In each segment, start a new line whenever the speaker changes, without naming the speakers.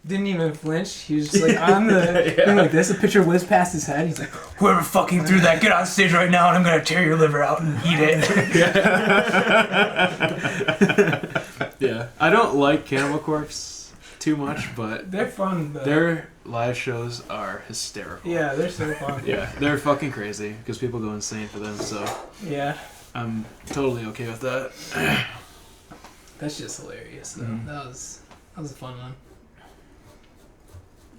didn't even flinch. He was just like on the thing like this. A picture whizzed past his head. He's like, "Whoever fucking threw that, get on stage right now, and I'm gonna tear your liver out and eat it."
Yeah, I don't like Cannibal Corpse too much, but
they're fun. Though.
Their live shows are hysterical.
Yeah, they're so fun.
Yeah, they're fucking crazy because people go insane for them. So
yeah,
I'm totally okay with that.
That's just hilarious. Though. Mm-hmm. That was a fun one.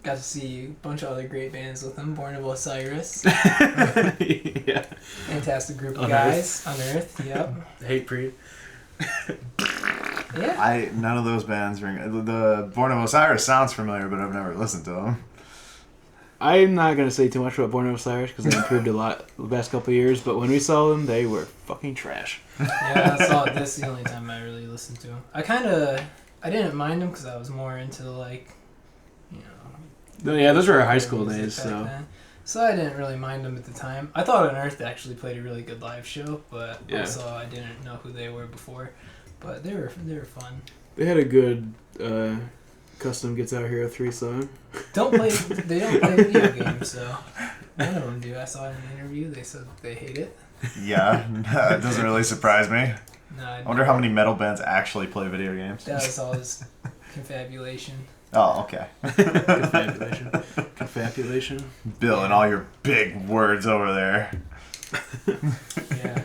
Got to see a bunch of other great bands with them. Born of Osiris.
Yeah.
Fantastic group of guys. On Earth. Yep.
Hatebreed.
Yeah.
None of those bands ring. The Born of Osiris sounds familiar, but I've never listened to them.
I'm not gonna say too much about Born of Osiris because they improved a lot the past couple of years. But when we saw them, they were fucking trash.
Yeah, I saw it. That's the only time I really listened to them. I didn't mind them because I was more into like, you know.
Yeah, those were our high school days.
So I didn't really mind them at the time. I thought On Earth actually played a really good live show, but also I didn't know who they were before. But they were fun. They
had a good custom Guitar Hero 3 song.
They don't play video games, so none of them do. I saw in an interview they said they hate it.
Yeah, it doesn't really surprise me.
No,
I wonder how many metal bands actually play video games.
That was all this confabulation.
Oh, okay.
Confabulation.
Bill and all your big words over there.
Yeah.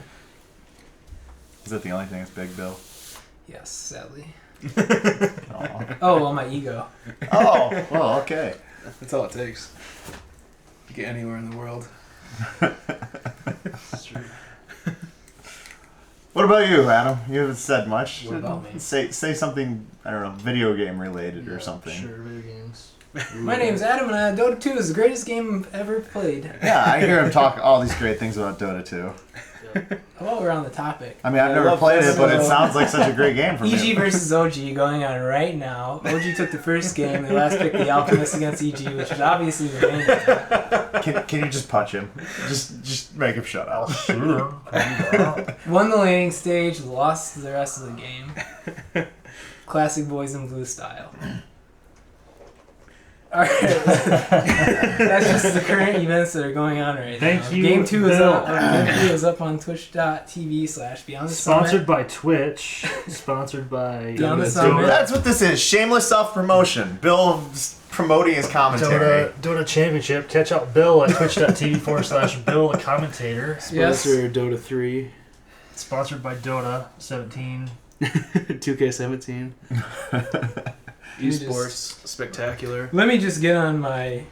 Is that the only thing that's big, Bill?
Yes, sadly.
Oh,
well, my ego.
Oh, well, okay.
That's all it takes. To get anywhere in the world.
That's true.
What about you, Adam? You haven't said much.
What about me?
Say something, I don't know, video game related or something.
Sure, video games.
My name's Adam, and Dota 2 is the greatest game I've ever played.
Yeah, I hear him talk all these great things about Dota 2.
Well, we're on the topic.
I mean, I've never played it, but it sounds like such a great game for me.
EG versus OG going on right now. OG took the first game. They last picked the Alchemist against EG, which is obviously the main attack.
Can you just punch him? Just make him shut up.
Sure.
Won the laning stage, lost the rest of the game. Classic Boys in Blue style. Alright. That's just the current events that are going on right now.
Thank you,
Game 2 is
Bill.
up. Game 2 is up on twitch.tv/Beyond the
Sponsored
Summit.
by Twitch. Sponsored by
Beyond the Summit.
That's what this is. Shameless self-promotion. Bill promoting his commentary.
Dota Championship. Catch out Bill at twitch.tv/Bill the commentator.
Sponsor Dota 3.
Sponsored by Dota 17.
2K17. Esports spectacular.
Let me just get on my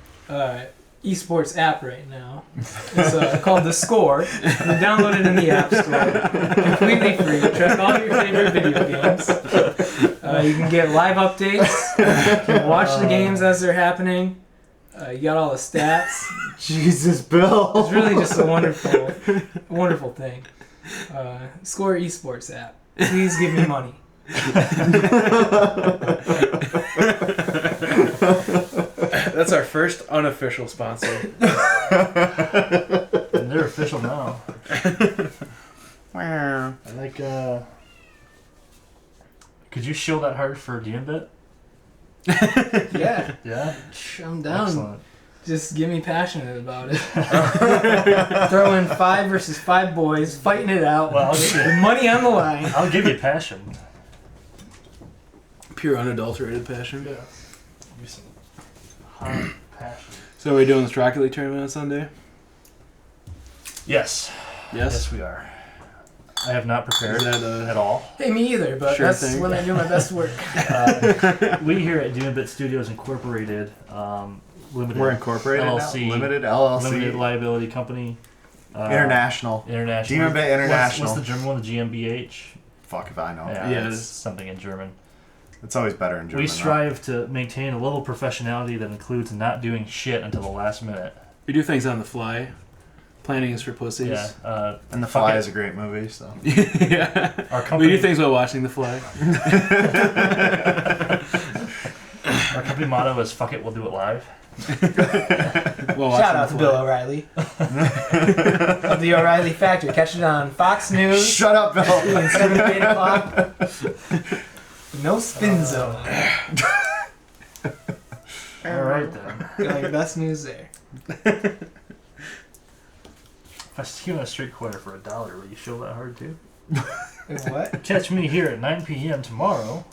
esports app right now. It's called The Score. You can download it in the App Store. Completely free. Track all your favorite video games. You can get live updates. You can watch the games as they're happening. You got all the stats.
Jesus, Bill.
It's really just a wonderful thing. Score esports app. Please give me money.
That's our first unofficial sponsor.
And they're official now. I like, could you shield that hard for DemonBit?
Yeah.
Yeah?
I'm down.
Excellent.
Just get me passionate about it. Throw in 5 versus 5 boys, fighting it out.
Well,
with money on the line.
I'll give you passion.
Pure unadulterated passion.
Yeah. Give you some hot passion.
So are we doing this Rocket League tournament on Sunday?
Yes. Yes, we are. I have not prepared at all.
Hey, me either, but
Sure
that's
thing.
when I do my best work.
We here at DemonBit Studios Incorporated, limited.
We're incorporated
LLC,
now? Limited LLC.
Limited liability company.
International.
International.
DemonBit International.
What's the German one? The GmbH?
Fuck if I know.
Yeah,
it's something in German.
It's always better in German.
We strive to maintain a level of professionality that includes not doing shit until the last minute.
We do things on the fly. Planning is for pussies.
Yeah.
And The Fly is a great movie, so.
Yeah.
Our company,
we do things while watching The Fly.
Our company motto is "Fuck it, we'll do it live."
Shout out to Bill O'Reilly of the O'Reilly Factory. Catch it on Fox News.
Shut up, Bill.
7 to 8 o'clock. No spin zone. Like, best news there.
If I see you on a street corner for $1, will you show that hard too?
What?
Catch me here at 9 p.m. tomorrow.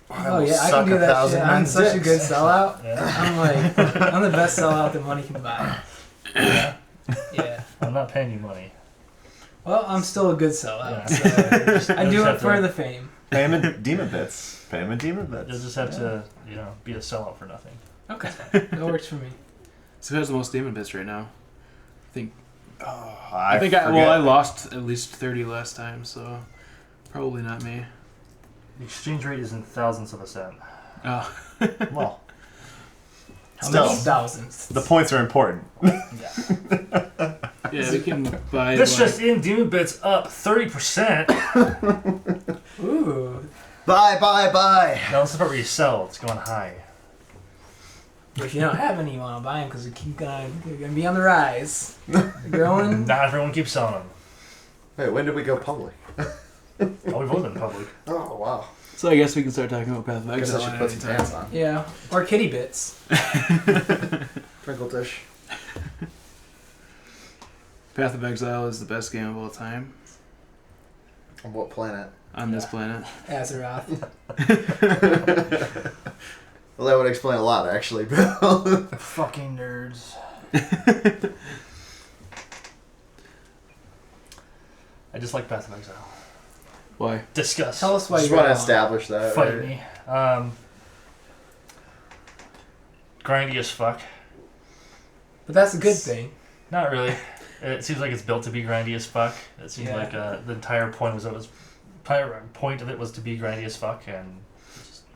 Oh yeah, I can do that shit. I'm such a good sellout.
Yeah.
I'm like, I'm the best sellout that money can buy.
Yeah.
Yeah.
I'm not paying you money.
Well, I'm still a good sellout.
Yeah.
So I do it for the fame.
Pay him in demon bits. Pay him in demon bits.
You'll just have to, be a sellout for nothing.
Okay, that works for me.
So who has the most demon bits right now? I think.
I
I
forget.
lost at least 30 last time, so probably not me.
The exchange rate is in thousandths of a cent.
Oh.
Well,
How
Still.
many thousands?
the points are important.
Yeah.
Yeah, we can buy.
This just in, Demon Bit's up 30%.
Ooh.
Buy.
Now this is the part where you sell. It's going high.
If you don't have any, you want to buy them because they're gonna be on the rise. They're growing.
Not everyone keeps selling them.
Hey, when did we go public?
Oh, we've always been public.
Oh, wow.
So I guess we can start talking about Path of
I guess I
Exile.
should put some pants on.
Yeah, or kitty bits.
Twinkle dish.
Path of Exile is the best game of all time
On what planet?
on this planet.
Azeroth.
Well, that would explain a lot, actually, Bill.
Fucking nerds. I just like Path of Exile.
Why?
Discuss.
Tell us why
Just
you're
want to
wrong.
establish that.
Fight
right?
me. Grindy as fuck.
But that's a good thing.
Not really. It seems like it's built to be grindy as fuck. It seems
Yeah.
like the entire point of it was to be grindy as fuck, and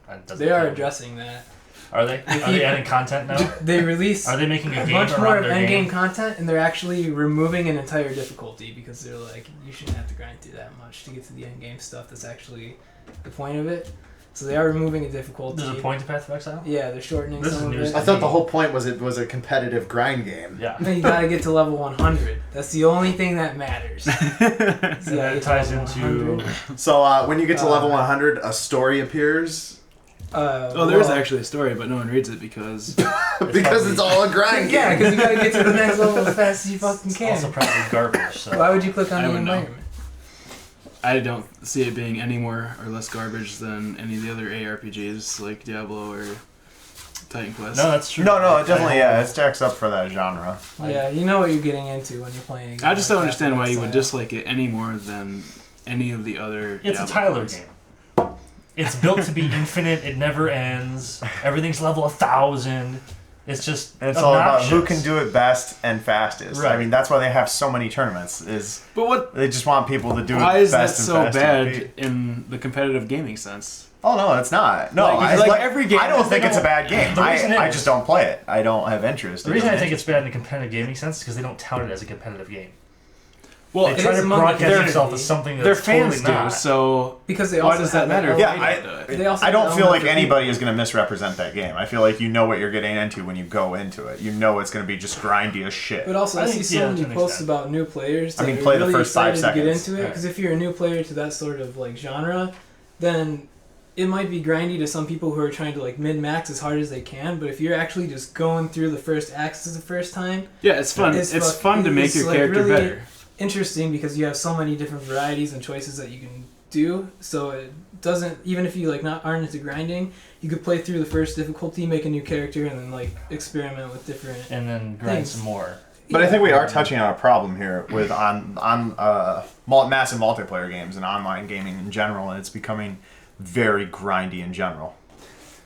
it doesn't
They are
appeal.
addressing that.
Are they? Are they adding content now?
They release
Are they making a
a
game
bunch more
around
of
their
endgame
game?
content, and they're actually removing an entire difficulty because they're like, you shouldn't have to grind through that much to get to the endgame stuff. That's actually the point of it. So they are removing a difficulty.
There's a point to Path of Exile?
Yeah, they're shortening
This is
some of
news
it.
I thought the whole point was it was a competitive grind game.
Yeah.
Then you gotta get to level 100. That's the only thing that matters.
And then it ties into...
So when you get to level 100, a story appears.
Oh, there is actually a story, but no one reads it because
Because it's all a grind game.
Yeah, because you gotta get to the next level as fast as you fucking
It's
can.
also probably garbage, so...
Why would you click on
I
the
would know.
environment?
I don't see it being any more or less garbage than any of the other ARPGs like Diablo or Titan Quest.
No, that's true.
No, it definitely, it stacks up for that genre.
Yeah, you know what you're getting into when you're playing. a game
I just
like
don't
that,
understand why you would
so-
dislike it any more than any of the other.
It's a
Diablo
Tyler
games.
game. It's built to be infinite. It never ends. Everything's level 1,000. It's just
And it's all about who
obnoxious.
can do it best and fastest.
Right.
I mean, that's why they have so many tournaments.
But what?
They just want people to do
Why
it
is that
best and
so
fast and
bad
beat.
in the competitive gaming sense?
Oh no, it's not. No,
Like every game-
I don't think it's a bad game.
The reason
I
is-
just don't play it. I don't have interest.
The reason I think it's bad in the competitive gaming sense is because they don't tout it as a competitive game.
Well,
They try
is
to
among the
broadcast
community.
themselves as something
their
that's
fans
totally
do.
not.
So
Because they
why
also
does that
have
matter?
that
Yeah,
element. They also
I don't
have
feel
the
like
element of
anybody is going to misrepresent that game. I feel like you know what you're getting into when you go into it. You know it's going to be just grindy as shit.
But also, I
I
see
think,
so
yeah,
many
to an
posts
extent.
about new players.
I
That
mean,
are
play the
really
first 5
excited to get
seconds.
into it.
Right.
Because if you're a new player to that sort of like genre, then it might be grindy to some people who are trying to like min-max as hard as they can. But if you're actually just going through the first acts the first time,
yeah, it's fun.
It's
It's,
fuck-
fun to make
it's
your
like
character
really-
better.
interesting because you have so many different varieties and choices that you can do. So it doesn't, even if you like aren't into grinding, you could play through the first difficulty, make a new character, and then like experiment with different.
And then grind
Thanks.
some more.
But I think we are touching on a problem here with massive multiplayer games and online gaming in general, and it's becoming very grindy in general.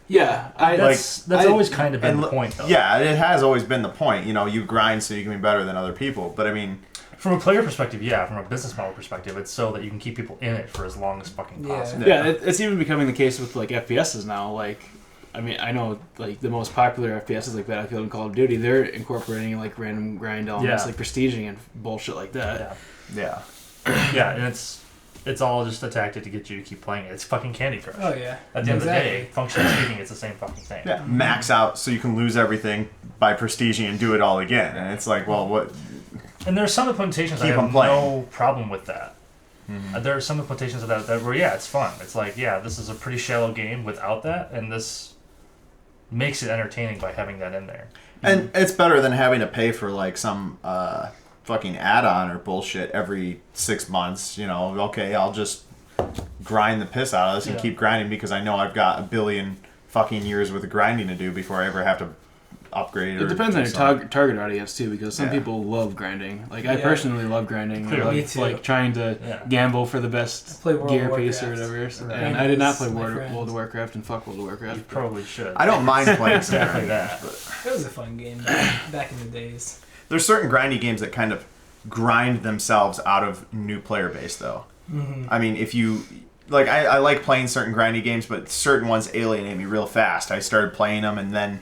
Yeah,
That's always kind of been
And
the point, though.
Yeah, it has always been the point. You know, you grind so you can be better than other people. But I mean,
From a player perspective, yeah. From a business model perspective, it's so that you can keep people in it for as long as fucking
Yeah.
possible.
Yeah, it's even becoming the case with like FPSs now. Like, I mean, I know like the most popular FPSs like Battlefield and Call of Duty, they're incorporating like random grind elements,
Yeah.
like prestiging and bullshit like that.
Yeah.
yeah.
Yeah, and it's all just a tactic to get you to keep playing it. It's fucking Candy Crush.
Oh yeah.
At the end of the
Exactly.
day, functionally speaking, it's the same fucking thing.
Yeah, max out so you can lose everything by prestiging and do it all again. And it's like, well, what?
And there are some implementations I
Keep
have
'em playing.
no problem with that. There are some implementations of that where, yeah, it's fun. It's like, yeah, this is a pretty shallow game without that, and this makes it entertaining by having that in there.
And it's better than having to pay for like some fucking add-on or bullshit every 6 months. You know, okay, I'll just grind the piss out of this and keep grinding because I know I've got a billion fucking years worth of grinding to do before I ever have to upgrade.
It depends on your target audience too, because some people love grinding. Like I personally love grinding.
Clearly.
Like trying to gamble for the best gear piece or whatever.
Right.
And I did not play World of Warcraft, and fuck World of Warcraft.
You probably should.
I don't mind playing
exactly that.
It was a fun game back in the days.
There's certain grindy games that kind of grind themselves out of new player base, though.
Mm-hmm.
I mean, if you like, I like playing certain grindy games, but certain ones alienate me real fast. I started playing them, and then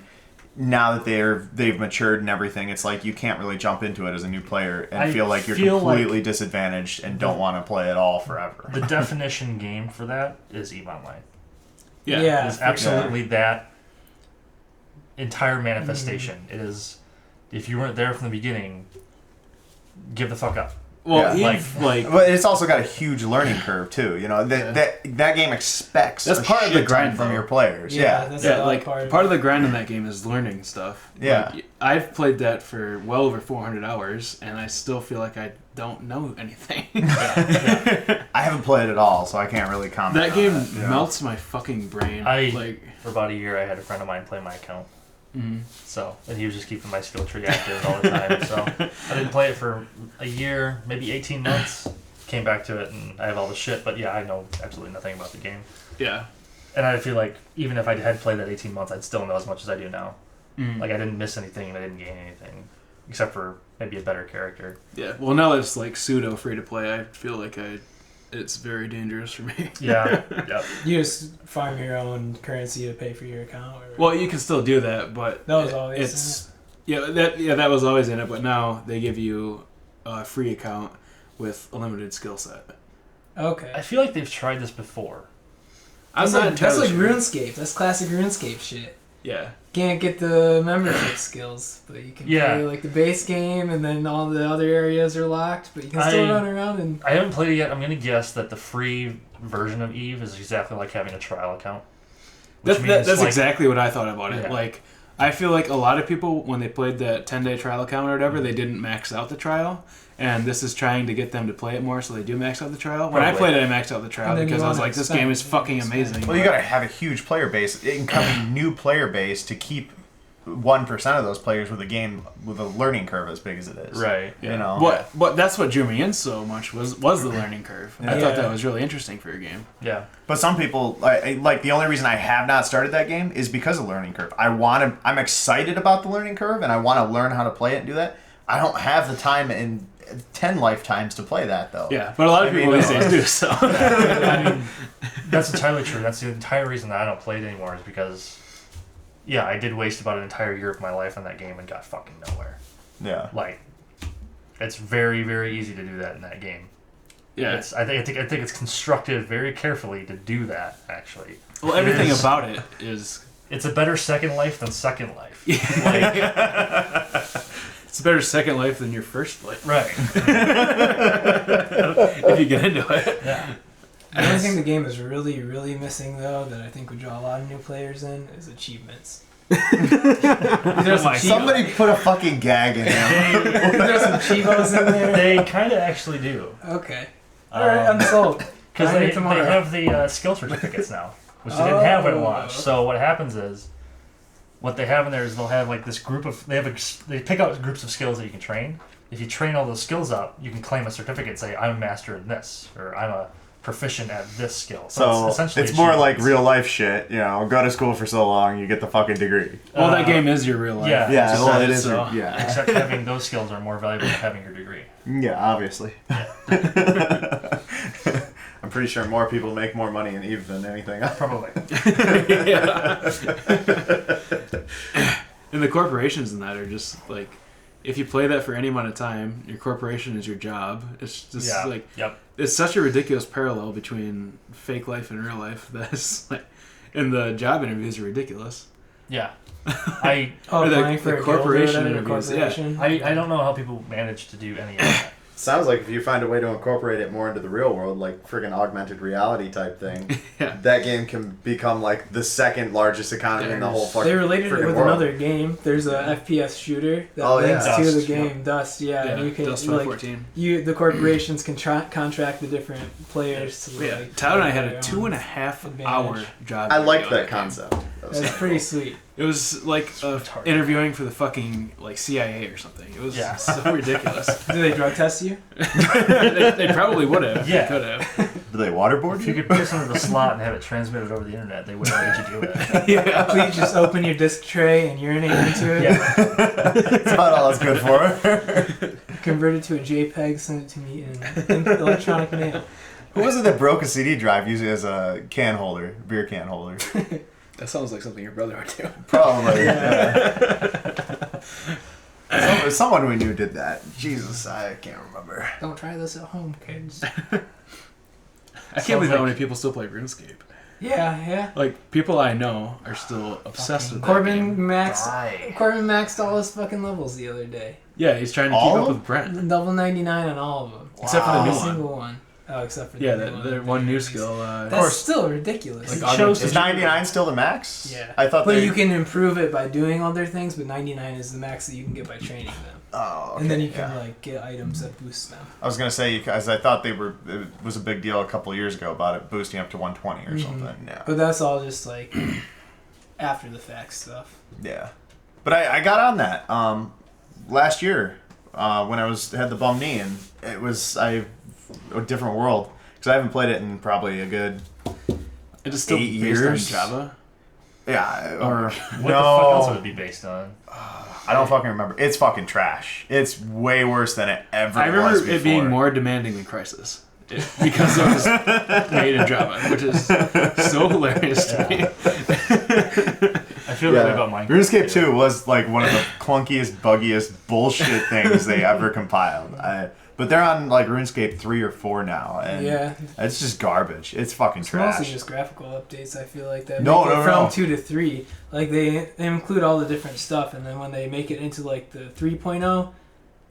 now that they've matured and everything, it's like you can't really jump into it as a new player and feel like you're completely disadvantaged and don't want to play it all forever.
The definition game for that is EVE Online.
Yeah.
It's absolutely that entire manifestation. It is, if you weren't there from the beginning, give the fuck up.
Well,
but it's also got a huge learning curve too. You know that game expects
that's part of the grind
from your players.
That's
like part of the grind in that game is learning stuff.
Yeah,
like, I've played that for well over 400 hours, and I still feel like I don't know anything.
I haven't played it all, so I can't really comment.
That game melts my fucking brain.
For about a year, I had a friend of mine play my account.
Mm-hmm.
So, and he was just keeping my skill tree active all the time. So, I didn't play it for a year, maybe 18 months. Came back to it, and I have all the shit. But yeah, I know absolutely nothing about the game.
Yeah.
And I feel like even if I had played that 18 months, I'd still know as much as I do now.
Mm-hmm.
Like I didn't miss anything, and I didn't gain anything, except for maybe a better character.
Yeah. Well, now that it's like pseudo free to play, I feel like it's very dangerous for me.
Yeah. Yep.
You just farm your own currency to pay for your account.
Well, you can still do that, but
that was always
that was always in it. But now they give you a free account with a limited skill set.
Okay.
I feel like they've tried this before.
That's like RuneScape. That's classic RuneScape shit.
Yeah.
Can't get the membership skills, but you can play like the base game, and then all the other areas are locked, but you can still run around and...
I haven't played it yet. I'm going to guess that the free version of EVE is exactly like having a trial account.
That's like, exactly what I thought about it. Like, I feel like a lot of people, when they played that 10-day trial account or whatever, they didn't max out the trial. And this is trying to get them to play it more, so they do max out the trial. When I played it, I maxed out the trial because I was like, this game is fucking amazing.
Well, you gotta have a huge player base, incoming new player base, to keep 1% of those players with a game with a learning curve as big as it is.
Right.
Yeah. You know.
But that's what drew me in so much was the learning curve. Yeah. I thought that was really interesting for a game.
Yeah.
But some people like the only reason I have not started that game is because of learning curve. I'm excited about the learning curve and I want to learn how to play it and do that. I don't have the time in 10 lifetimes to play that though.
Yeah, but a lot of people these days do. So
I mean, that's entirely true. That's the entire reason that I don't play it anymore is because, I did waste about an entire year of my life on that game and got fucking nowhere.
Yeah.
Like, it's very, very easy to do that in that game.
Yeah.
I think it's constructed very carefully to do that. Actually.
Well, everything about it is.
It's a better Second Life than Second Life.
It's a better Second Life than your first life.
Right.
If you get into it.
Yeah.
The only thing the game is really, really missing, though, that I think would draw a lot of new players in, is achievements.
Somebody put a fucking gag in there.
There's some Chivos in there.
They kind of actually do.
Okay. Alright, I'm sold.
Because they have the skill certificates now, which they didn't have when launched. So what happens is, what they have in there is they'll have like this group of they pick out groups of skills that you can train. If you train all those skills up, you can claim a certificate. Say I'm a master in this, or I'm a proficient at this skill.
So it's more like real life shit. You know, go to school for so long, you get the fucking degree.
Well, that game is your real life.
Yeah,
well, it is.
So.
Yeah.
Except having those skills are more valuable than having your degree.
Yeah, obviously.
Yeah.
I'm pretty sure more people make more money in EVE than anything else.
Probably.
And the corporations in that are just like, if you play that for any amount of time, your corporation is your job. It's just it's such a ridiculous parallel between fake life and real life that's like, and the job interviews are ridiculous.
Yeah.
Applying for
the corporation
interviews.
Yeah.
I don't know how people manage to do any of that.
Sounds like if you find a way to incorporate it more into the real world, like friggin' augmented reality type thing, that game can become like the second largest economy in the whole fucking.
They related it with
world.
another game. There's a FPS shooter that links to
Dust,
the game, Dust. Yeah, and you can
Dust 2014.
the corporations can contract the different players to.
Yeah,
Like,
Tyler and I had a 2.5 hour job.
I liked
interview on
that concept.
That's pretty sweet.
It was like interviewing for the fucking like CIA or something. It was so ridiculous.
Do they drug test you?
they probably would have.
Yeah.
They could have.
Do they waterboard
If
you?
you could piss into the slot and have it transmitted over the internet, they wouldn't let you do it.
Yeah.
Please just open your disc tray and urinate into it.
Yeah.
That's about all it's good for.
Convert it to a JPEG, send it to me in electronic mail.
Who was it that broke a CD drive using it as a can holder, beer can holder?
That sounds like something your brother would do.
Probably. Someone we knew did that. Jesus, I can't remember.
Don't try this at home, kids.
I can't believe how many people still play RuneScape.
Yeah.
Like people I know are still obsessed with that
Corbin
game.
maxed all his fucking levels the other day.
Yeah, he's trying to
All
keep up
of
with Brent.
Double 99 on all of them.
Except for the
Every
new one.
single one. Oh, except for
Yeah,
the new
the one new skill.
That's still ridiculous.
Like,
Is 99 still the max?
Yeah.
I thought
But you can improve it by doing other things, but 99 is the max that you can get by training them.
Oh, okay,
And then you can like get items that boost them.
I was gonna say because I thought it was a big deal a couple of years ago about it boosting up to 120 or something. Yeah.
But that's all just like after the fact stuff.
Yeah. But I got on that last year when I had the bum knee, and it was a different world because I haven't played it in probably a good
It is still
8
based
years.
on Java.
Yeah.
Or
What the fuck else would it be based on?
I don't fucking remember. It's fucking trash. It's way worse than it ever
I
was
remember
before.
it being more demanding than Crysis. Because it was made in Java, which is so hilarious to me.
I feel that way about Minecraft.
RuneScape 2 was like one of the clunkiest, buggiest bullshit things they ever compiled. But they're on like RuneScape 3 or 4 now, and it's just garbage. It's fucking
It's
trash.
mostly just graphical updates. I feel like that.
No,
Make it
no,
from
no.
2 to 3, like they include all the different stuff, and then when they make it into like the 3.0,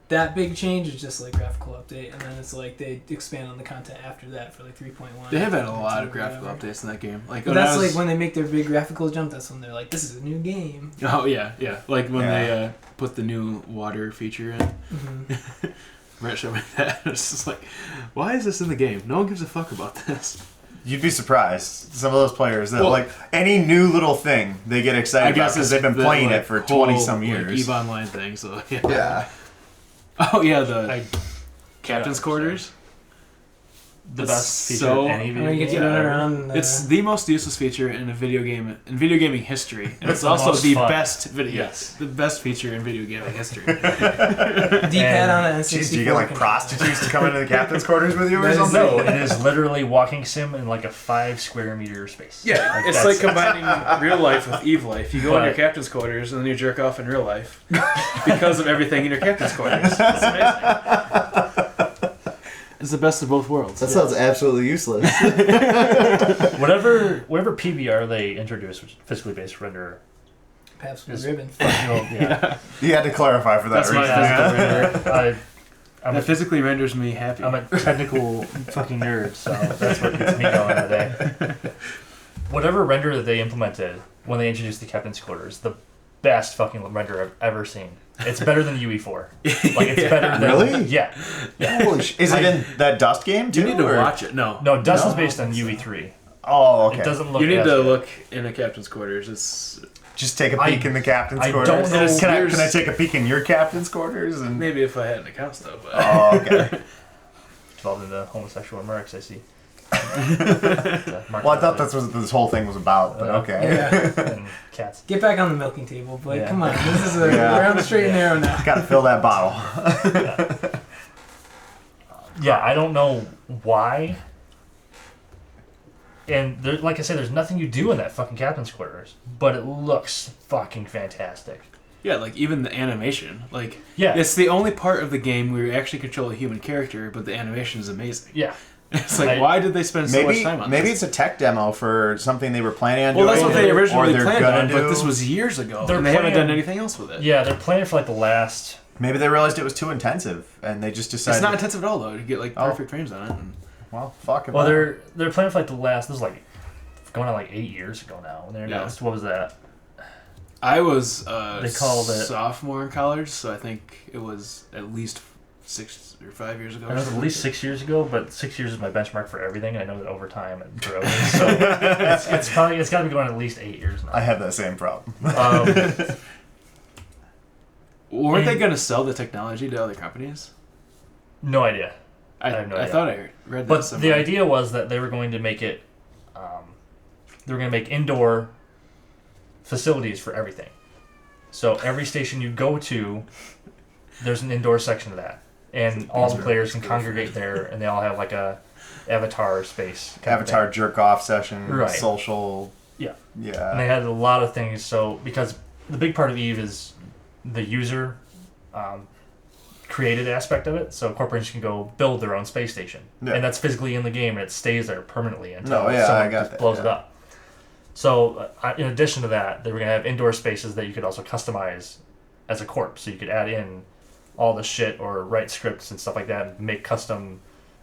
that big change is just like graphical update, and then it's like they expand on the content after that for like 3.1.
They have had a lot of graphical updates in that game. Like,
But that's like when they make their big graphical jump. That's when they're like, "This is a new game."
Oh yeah. Like when they put the new water feature in.
Mm-hmm.
Brett showed me that. It's just like, why is this in the game? No one gives a fuck about this.
You'd be surprised. Some of those players that like any new little thing they get excited about because they've been playing it for 20-some years.
Like, EVE Online thing. So yeah.
Yeah.
Oh yeah, the captain's quarters.
The
It's
best feature
so-
in any video
Where you get to
game.
run around.
It's the most useless feature in a video game in video gaming history, and it's
the
also
most
the
fun.
best video.
Yes.
The best feature in video gaming history.
D-pad on an N64.
Jeez, do you get like prostitutes to come into the captain's quarters with you or
That is
something?
No, it is literally walking sim in like a 5 square meter space.
Yeah, it's
that's-
like combining real life with EVE life. You go in your
But-
captain's quarters and then you jerk off in real life because of everything in your captain's quarters. It's amazing. It's the best of both worlds.
That sounds absolutely useless.
whatever PBR they introduced, which is physically based render.
Paps with
Is-
ribbon.
Yeah.
You had to clarify for that
That's my
reason.
physical render.
I'm a,
That physically renders me happy.
I'm a technical fucking nerd, so that's what gets me going today. Whatever render that they implemented when they introduced the captain's quarters, the best fucking render I've ever seen. It's better than UE4. Like it's better than
Really?
Yeah.
Holy is it in that Dust game too?
you need to
or-
watch it. No.
No, Dust
No,
is based
I
on
don't think
UE3.
Oh, okay.
It doesn't look.
You need
as
to
good.
look in the captain's quarters. It's
Just take a peek in the captain's
I
quarters.
don't know.
Can I take a peek in your captain's quarters? And
maybe if I had an account though. But
oh, okay.
Involved in the homosexual remarks, I see.
Well, I thought that's what this whole thing was about, but okay.
Yeah.
And cats.
Get back on the milking table, Blake.
Yeah.
Come on. This is we're on the straight and narrow now.
Got to fill that bottle.
Yeah, I don't know why. And there, like I said, there's nothing you do in that fucking captain's quarters, but it looks fucking fantastic.
yeah, like even the animation, like
Yeah.
it's the only part of the game where you actually control a human character, but the animation is amazing.
Yeah.
It's like, why did they spend so much time on
maybe
this?
it's a tech demo for something they were planning on
Well,
doing.
that's what they
or
originally
they're
planned
gonna
on, but
do.
this was years ago,
They're
and they haven't done
planning-
anything else with it.
Yeah, they're planning for like the last
Maybe they realized it was too intensive, and they just decided...
It's not intensive at all, though. You get, like, perfect frames on it. And...
Well, fuck it.
Well, they're playing for, like, the last... This is, like, going on, like, 8 years ago now. When they announced... What was that?
I was
they called it
sophomore in college, so I think it was at least 6 or 5 years ago.
I know it was at least 6 years ago, but 6 years is my benchmark for everything, and I know that over time it grows. So it's got to be going at least 8 years now.
I have that same problem.
Weren't they going to sell the technology to other companies?
No idea.
I
have no idea.
I thought I read that
But
somewhere.
the idea was that they were going to make it... they were going to make indoor facilities for everything. So every station you go to, there's an indoor section of that. And all the players can congregate there, and they all have like a avatar space.
Avatar jerk-off session,
Right.
social...
Yeah.
Yeah.
And they had a lot of things, so... Because the big part of EVE is the user created aspect of it, so corporations can go build their own space station.
Yeah.
And that's physically in the game, and it stays there permanently until
No, yeah,
someone
I got
just
that,
blows
yeah.
it up. So, in addition to that, they were going to have indoor spaces that you could also customize as a corp. So you could add in all the shit or write scripts and stuff like that and make custom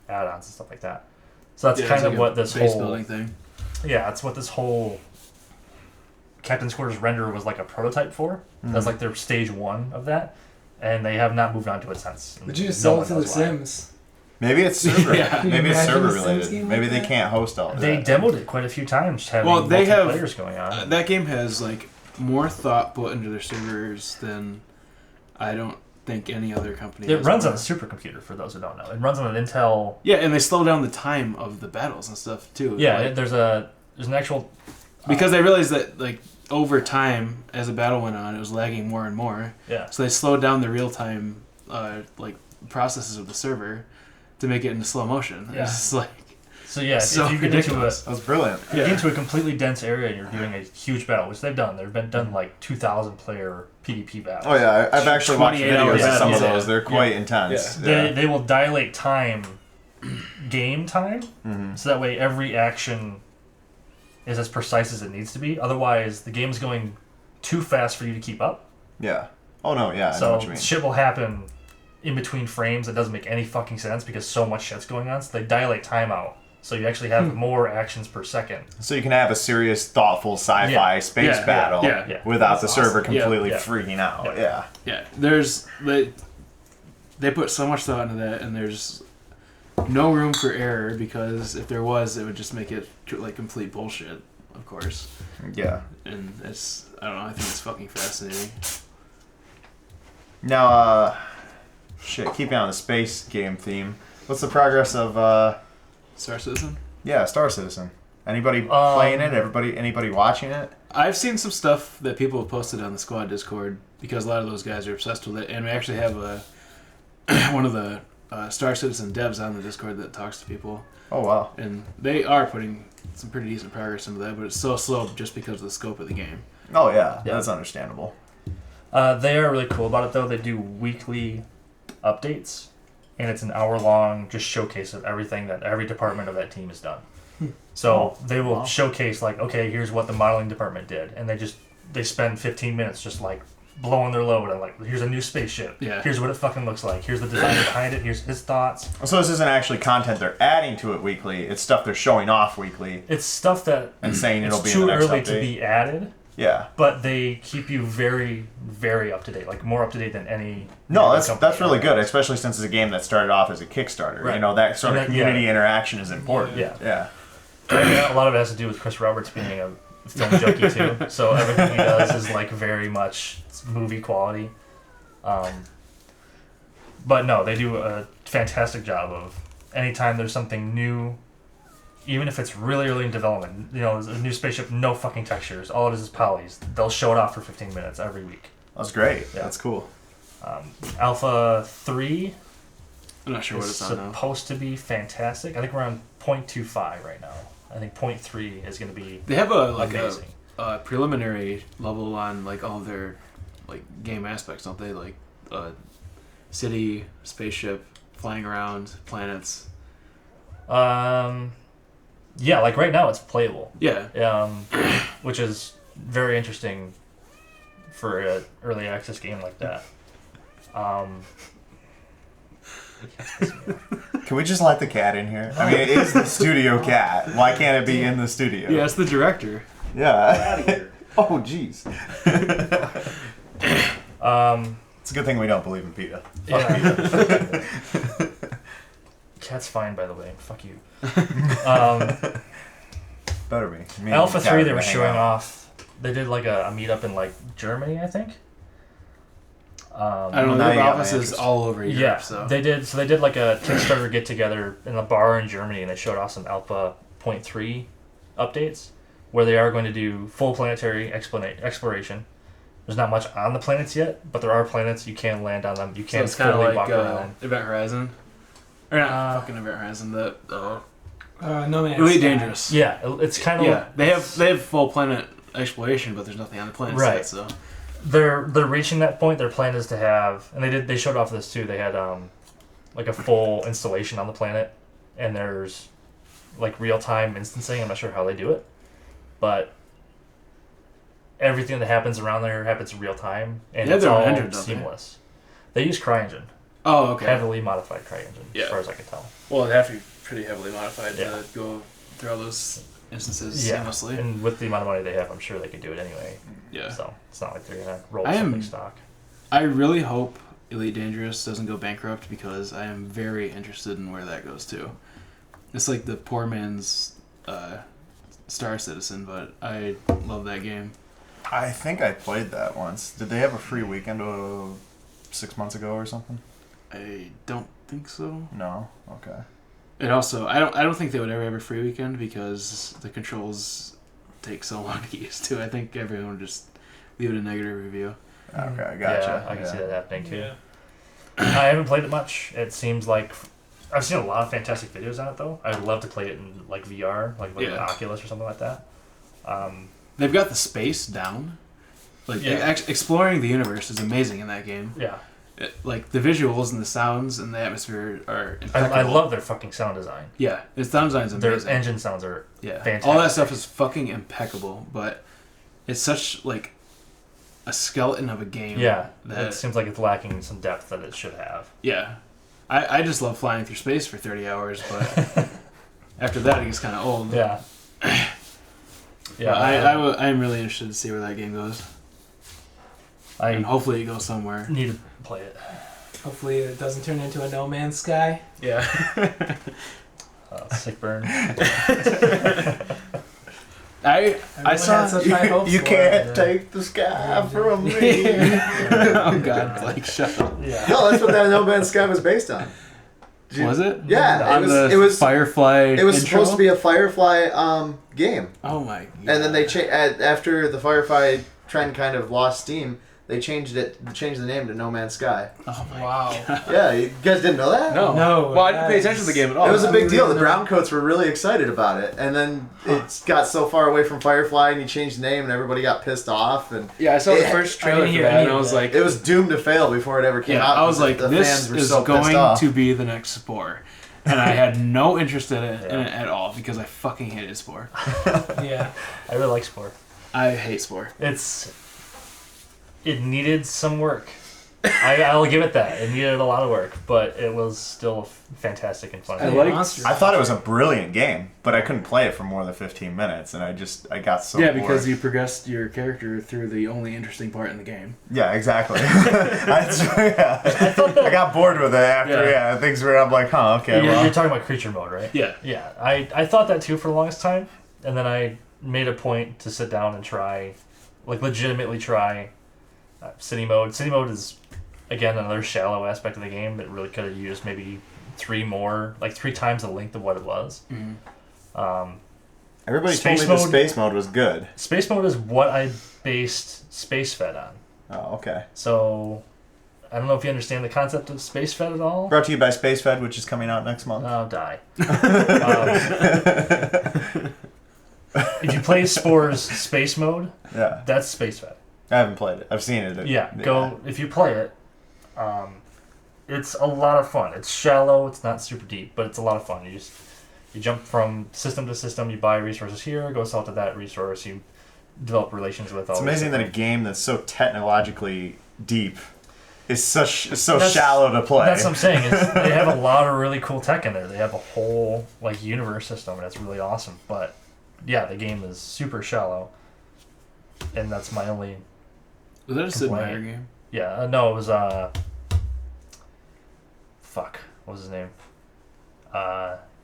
add-ons and stuff like that. So that's kind of
like
what this
base
whole...
building thing.
Yeah, that's what this whole Captain's Quarters render was like a prototype for. That's like their stage 1 of that. And they have not moved on to it since.
But you just
No
sell
one
it to The
knows why.
Sims.
Maybe it's server.
Yeah.
Maybe it's
Imagine
server
a Sims
related.
game
Maybe
like
they
that?
can't host all of
They
that.
demoed it quite a few times, having
Well, they have
players going on.
that game has like more thought put into their servers than I don't think any other company.
It
has
runs
more.
on a supercomputer, for those who don't know. It runs on an Intel...
Yeah, and they slow down the time of the battles and stuff too.
Yeah,
like,
there's an actual...
because they realized that like over time, as the battle went on, it was lagging more and more.
Yeah.
So they slowed down the real time like processes of the server to make it into slow motion.
Yeah.
It's just like
So yeah,
so
if you get
ridiculous.
That was brilliant.
you get into a completely dense area and you're doing a huge battle, which they've done. They've been done like 2,000 player PvP battles.
Oh yeah, I've actually watched
28 hour
videos of some of
battles,
those.
yeah.
They're quite intense.
Yeah.
They will dilate time, game time, so that way every action is as precise as it needs to be. Otherwise, the game's going too fast for you to keep up.
Yeah. Oh no, yeah, I know
So
what you mean.
shit will happen in between frames that doesn't make any fucking sense because so much shit's going on. So they dilate time out. So you actually have more actions per second.
So you can have a serious, thoughtful sci-fi space
Yeah,
battle
yeah.
without
That's
the server
awesome.
completely
Yeah.
freaking out.
Yeah.
Yeah.
there's they put so much thought into that, and there's no room for error because if there was, it would just make it like complete bullshit. Of course.
Yeah.
And it's I don't know. I think it's fucking fascinating.
Now, keeping on the space game theme, what's the progress of,
Star Citizen.
Star Citizen? Anybody playing it? Anybody watching it?
I've seen some stuff that people have posted on the squad Discord because a lot of those guys are obsessed with it, and we actually have one of the Star Citizen devs on the Discord that talks to people,
Oh wow.
and they are putting some pretty decent progress into that, but it's so slow just because of the scope of the game.
Oh yeah,
Yeah.
that's understandable.
They are really cool about it, though. They do weekly updates, and it's an hour-long just showcase of everything that every department of that team has done. So they will showcase, like, okay, here's what the modeling department did, and they spend 15 minutes just, like, blowing their load and, like, here's a new spaceship.
Yeah.
Here's what it fucking looks like. Here's the design behind it. Here's his thoughts.
So this isn't actually content they're adding to it weekly. It's stuff they're showing off weekly
It's stuff that
and saying it'll
it's
be in
too
the next
early
update.
to be added,
Yeah.
but they keep you very, very up-to-date, like, more up-to-date than any...
No,
other
that's
company
really
out
good,
there.
especially since it's a game that started off as a Kickstarter.
Right.
You know, that sort of
And that-
community interaction is important.
Yeah.
Yeah.
A lot of it has to do with Chris Roberts being a film junkie too. So everything he does is like very much movie quality. But no, they do a fantastic job of anytime there's something new, even if it's really early in development. You know, there's a new spaceship, no fucking textures. All it is polys. They'll show it off for 15 minutes every week.
That's great.
Yeah.
That's cool.
Alpha 3
I'm not sure what
is
it's on now.
supposed to be fantastic. I think we're on 0.25 right now. I think 0.3 is going to be
They have a
amazing.
preliminary level on like all their like game aspects, don't they? Like city, spaceship, flying around, planets.
Yeah, like right now it's playable.
Yeah.
Which is very interesting for an early access game like that.
Can we just let the cat in here? I mean, it is the studio cat. Why can't it be in the studio?
Yeah, it's the director.
Yeah. Oh, jeez. It's a good thing we don't believe in PETA.
Yeah. Cat's fine, by the way. Fuck you.
Better be.
Alpha 3, they were showing off. They did like a meetup in like Germany, I think.
I don't know. They have offices all over Europe.
Yeah,
so
they did. So they did like a Kickstarter get together in a bar in Germany, and they showed off some Alpha 0.3 updates, where they are going to do full planetary exploration. There's not much on the planets yet, but there are planets you can land on them. You can fully
like,
walk around.
Event Horizon, or not fucking Event Horizon. The
No Man's
Elite
Sky.
Dangerous.
Yeah, it's kind of
they have full planet exploration, but there's nothing on the planet yet. So
they're reaching that point. Their plan is to have, and they showed off this too. They had like a full installation on the planet, and there's like real time instancing. I'm not sure how they do it, but everything that happens around there happens in real time, and it's all seamless. They use CryEngine.
Oh, okay.
Heavily modified CryEngine, as far as I can tell.
Well, it'd have to be pretty heavily modified to go through all those instances seamlessly.
And with the amount of money they have, I'm sure they could do it anyway.
Yeah.
So it's not like they're gonna roll something stock.
I really hope Elite Dangerous doesn't go bankrupt, because I am very interested in where that goes to. It's like the poor man's Star Citizen, but I love that game.
I think I played that once. Did they have a free weekend 6 months ago or something?
I don't think so.
No? Okay.
It also, I don't think they would ever have a free weekend, because the controls take so long to get used to. I think everyone would just leave it a negative review.
Okay, gotcha.
Yeah, I can see that happening too. Yeah. I haven't played it much. It seems like I've seen a lot of fantastic videos on it though. I would love to play it in like VR, like an Oculus or something like that.
They've got the space down. Like exploring the universe is amazing in that game.
Yeah.
Like the visuals and the sounds and the atmosphere are impeccable.
I love their fucking sound design.
Yeah, its sound design is amazing.
Their engine sounds are fantastic.
All that stuff is fucking impeccable, but it's such like a skeleton of a game.
Yeah,
that
it seems like it's lacking some depth that it should have.
Yeah, I just love flying through space for 30 hours, but after that it gets kind of old.
Yeah.
Yeah, I'm really interested to see where that game goes. And hopefully it goes somewhere.
Need to play it.
Hopefully it doesn't turn into a No Man's Sky.
Yeah.
Sick burn.
I saw
such high hopes
you
for
can't
it.
take the sky from me.
Oh God, Blake, shut up.
Yeah.
No, that's what that No Man's Sky was based on.
Was it?
Yeah,
it was Firefly.
It was
intro?
supposed to be a Firefly game.
Oh my God.
And then they after the Firefly trend kind of lost steam, they changed the name to No Man's Sky.
Oh my
Wow.
God.
Yeah, you guys didn't know that?
No. Well, I didn't pay attention to the game at all.
It was a big deal. The Browncoats were really excited about it, and then it got so far away from Firefly, and you changed the name, and everybody got pissed off. And
yeah, I saw the first trailer for that, and I was like,
it was doomed to fail before it ever came out.
I was like,
the
this
fans were
is
so pissed
going
off.
to be the next Spore. And I had no interest in it at all, because I fucking hated Spore.
Yeah.
I really like Spore.
I hate Spore.
It needed some work. I'll give it that. It needed a lot of work, but it was still fantastic and fun.
I thought it was a brilliant game, but I couldn't play it for more than 15 minutes, and I got so bored.
because you progressed your character through the only interesting part in the game.
Yeah, exactly. I got bored with it after things were. I'm like, huh, okay.
You're talking about creature mode, right?
Yeah.
Yeah, I thought that too for the longest time, and then I made a point to sit down and try, like legitimately try, city mode. City mode is, again, another shallow aspect of the game that really could have used maybe 3 times the length of what it was.
Mm-hmm.
Everybody told me the space mode was good.
Space mode is what I based Space Fed on.
Oh, okay.
So, I don't know if you understand the concept of Space Fed at all.
Brought to you by Space Fed, which is coming out next month.
Oh, die. If you play Spore's Space Mode, that's Space Fed.
I haven't played it. I've seen it.
Go if you play it. It's a lot of fun. It's shallow. It's not super deep, but it's a lot of fun. You jump from system to system. You buy resources here, go sell to that resource. You develop relations with all.
It's amazing that a game that's so technologically deep is so shallow to play.
That's what I'm saying. Is they have a lot of really cool tech in there. They have a whole like universe system, and it's really awesome. But yeah, the game is super shallow, and that's my only.
Was that a Sid
complaint.
Meier game?
Yeah, no, it was fuck, what was his name?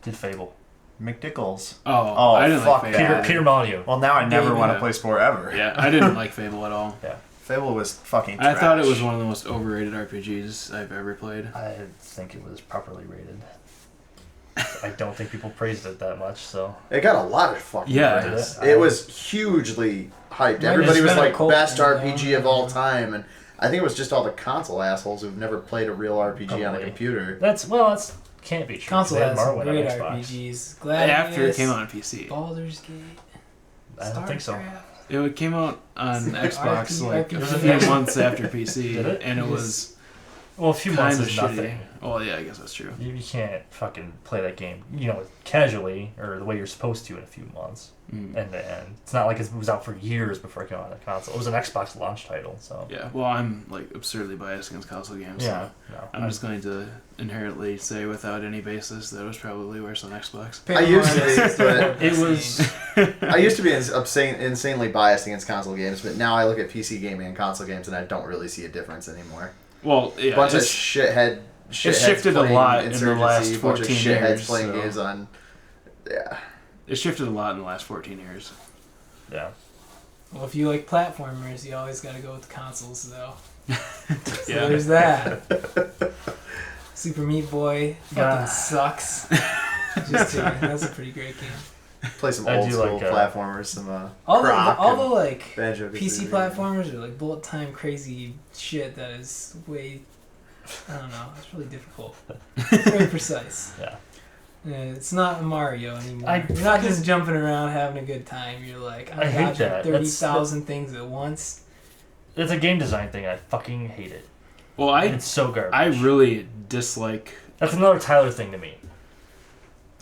Did Fable.
McDickles.
Oh, I didn't
fuck
like
that.
Fable.
Peter Molyneux.
Well, now I never want to
Yeah.
play Spore ever.
Yeah, I didn't like Fable at all.
Yeah,
Fable was fucking
I
trash.
thought it was one of the most overrated RPGs I've ever played.
I think it was properly rated. I don't think people praised it that much, so.
It got a lot of fucking
Yeah,
praise.
it-
It was hugely hyped.
Might
Everybody
have
was
been a
like
cult
best
thing,
RPG of all
though.
time, and I think it was just all the console assholes who've never played a real RPG on a
Probably.
computer.
That's can't be true.
Console
They had
has some
Morrowind on
great
Xbox.
RPGs. Gladius,
After it came out on PC.
Baldur's Gate.
I don't think so.
StarCraft.
It came out on Xbox like a
RPG.
few months after PC,
Did it?
and it
Yes.
was
Well, a few months
kind of
is
shitty.
nothing.
Well, yeah, I guess that's true.
You can't fucking play that game, casually or the way you're supposed to in a few months,
Mm.
end to end. It's not like it was out for years before it came out on the console. It was an Xbox launch title, so.
Yeah, well, I'm like absurdly biased against console games.
Yeah,
So
no.
I'm just going to inherently say without any basis that it was probably worse on Xbox.
I used to be, but
It was.
I used to be insanely biased against console games, but now I look at PC gaming and console games, and I don't really see a difference anymore.
Well, yeah,
Bunch of
it's-
shitheads
shifted a
playing
lot in the
Insurgency,
last
bunch of
14
shitheads
years,
playing
so-
games on. Yeah.
it shifted a lot in the last 14 years.
Yeah.
Well, if you like platformers, you always got to go with the consoles, though. So
Yeah.
there's that. Super Meat Boy fucking
Ah.
sucks. Just kidding. That's a pretty great game.
Play some
I
old
do
school
like,
platformers, some
All the
Croc
all the
and
like
Banjo
PC platformers are like bullet time crazy shit that is way. I don't know. It's really difficult. It's very precise.
Yeah.
It's not Mario anymore.
I
You're not just jumping around having a good time. You're like,
I hate
dodging
that.
30,000 things at once.
It's a game design thing. I fucking hate it.
Well,
It's so garbage.
I really dislike.
That's another Tyler thing to me.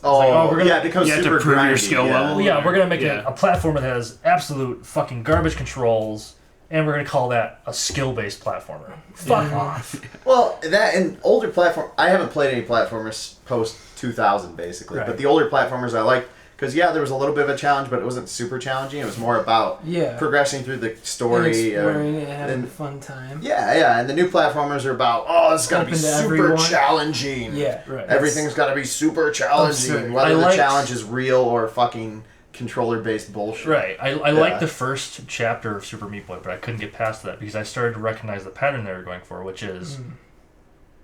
Oh,
like, oh, we're gonna-
yeah, because
you have to
super
prove your
grindy,
skill
yeah.
level.
Well, yeah, we're gonna make
Yeah.
a platformer that has absolute fucking garbage controls, and we're gonna call that a skill-based platformer. Fuck off.
Well, that and older platform. I haven't played any platformers post 2000, basically.
Right.
But the older platformers I like because there was a little bit of a challenge, but it wasn't super challenging. It was more about
Yeah.
progressing through the
And
story.
exploring it and having
and-
a fun time.
Yeah. And the new platformers are about this is gonna be
Open to
super
everyone.
challenging.
Yeah.
Right.
Everything's got to be super challenging,
Absurd.
whether
I
the
liked-
challenge is real or fucking controller-based bullshit.
Right. I
Yeah.
like the first chapter of Super Meat Boy, but I couldn't get past that because I started to recognize the pattern they were going for, which is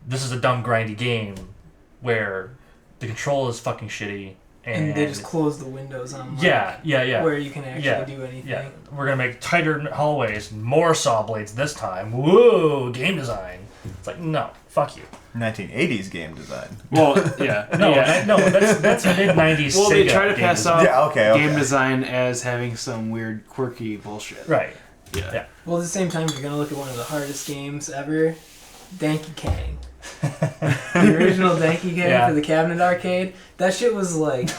this is a dumb, grindy game where the control is fucking shitty.
And they just close the windows on like,
yeah.
where you can actually do anything.
Yeah, we're gonna make tighter hallways, more saw blades this time. Whoa, game design. It's like no, fuck you.
1980s game design.
Well, yeah.
No,
yeah.
that's mid '90s.
Well, they
Sega
try to
game
pass
design.
off
Yeah, okay.
game design as having some weird, quirky bullshit.
Right.
Yeah.
Well, at the same time, if you're gonna look at one of the hardest games ever, Donkey Kong. The original Donkey Kong
Yeah.
for the cabinet arcade. That shit was like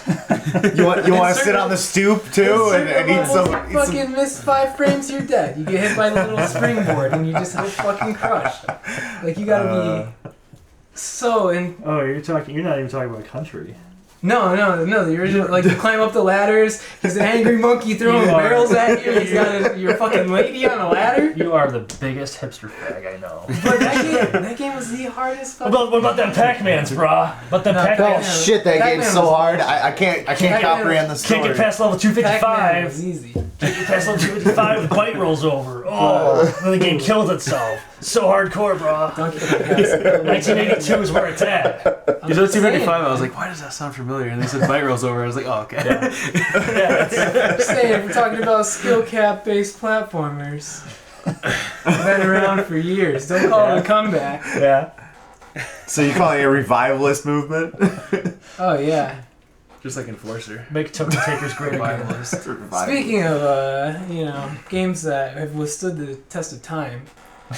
You want to sit on the stoop too and eat some.
fucking miss 5 frames, you're dead. You get hit by the little springboard and you just get fucking crushed. Like you gotta be so in.
Oh, you're not even talking about country.
No, the original, like, you climb up the ladders, he's an angry monkey throwing barrels at you, he's got your fucking lady on a ladder.
You are the biggest hipster fag I know.
But that game was the hardest fucking
What about them Pac-Mans, brah? But them
No,
Pac-Man
Oh shit, that
Pac-Man
game's so
was
hard.
awesome.
I can't
Pac-Man
comprehend the story.
can't get past level
Pac-Man
255.
was easy.
Can't get past level 255. The bite rolls over. Oh, then the game kills itself. So hardcore, brah.
Donkey Kong has
1982 is where it's at.
You said 255, I was like, why does that sound familiar? And they said bite rolls over. I was like, oh, okay.
Yeah,
I'm saying, we're talking about skill cap based platformers. Been around for years. Don't call it a comeback.
yeah.
So you calling it a revivalist movement?
Oh yeah.
Just like Enforcer.
Make token takers great again.
Speaking of games that have withstood the test of time,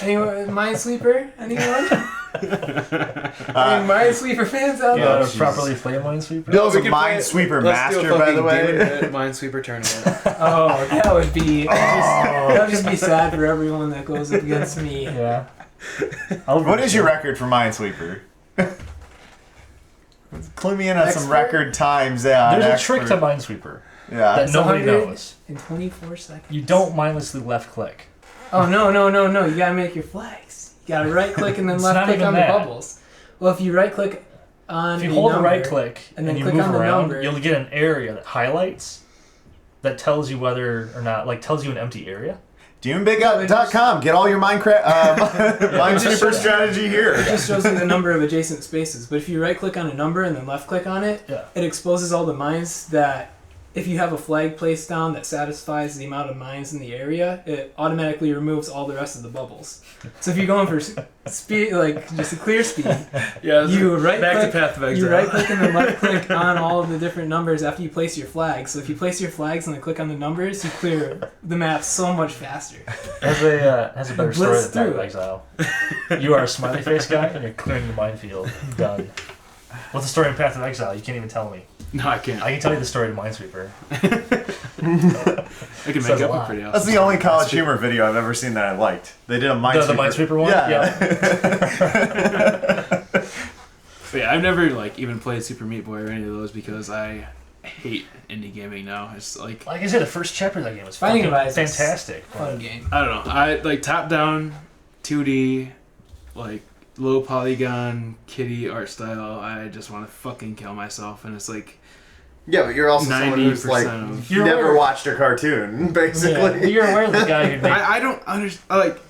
Anyone? Minesweeper? Anyone? Any Minesweeper fans out there?
Yeah, properly play Minesweeper.
Bill's a
We could play-
Minesweeper
let's do a
master, by the
fucking
way.
DemonBit Minesweeper tournament.
Oh, that would be. That would just be sad for everyone that goes up against me.
Yeah.
What is your record for Minesweeper? Clue me in on some
Expert?
record times.
There's a trick to Minesweeper
Yeah.
that
It's
nobody
100
knows.
In 24 seconds.
You don't mindlessly left click.
Oh, no. You gotta make your flags. You gotta right click and then
It's
left
not
click
even
on
that.
the bubbles. Well, if you right click on
If you
a
hold the
number,
right click
and
and,
then
you
click
move
on the
around,
number.
you'll get an area that highlights that tells you whether or not, like, tells you an empty area.
DemonBit.com. Get all your Minecraft Minesweeper strategy here.
It just shows you the number of adjacent spaces. But if you right click on a number and then left click on it,
Yeah.
it exposes all the mines that, if you have a flag placed down that satisfies the amount of mines in the area, it automatically removes all the rest of the bubbles. So if you're going for speed, like just a clear speed,
Yeah,
you right
back
click,
to Path of Exile.
you right click and then left click on all of the different numbers after you place your flags. So if you place your flags and then click on the numbers, you clear the map so much faster.
Has a better story
Blitz
than Path of
through it.
Exile. You are a smiley face guy and you're clearing the minefield. Done. What's the story in Path of Exile? You can't even tell me.
No, I can't.
I can tell you the story of Minesweeper.
I can
Says
make
a
up a
lot.
pretty awesome.
That's the only College Humor video I've ever seen that I liked. They did a Minesweeper.
The Minesweeper one?
Yeah.
But yeah, I've never like even played Super Meat Boy or any of those because I hate indie gaming now. It's like
Like I said, the first chapter of that game was
Binding
fucking
of Isaac's
fantastic.
Fun game.
I don't know. I like top down, 2D, like low polygon kitty art style. I just want to fucking kill myself, and it's like
Yeah, but you're also someone who's
90%
like
of-
You're
never
aware-
watched a cartoon, basically.
Yeah, you're aware of the guy who made
I don't understand. Like,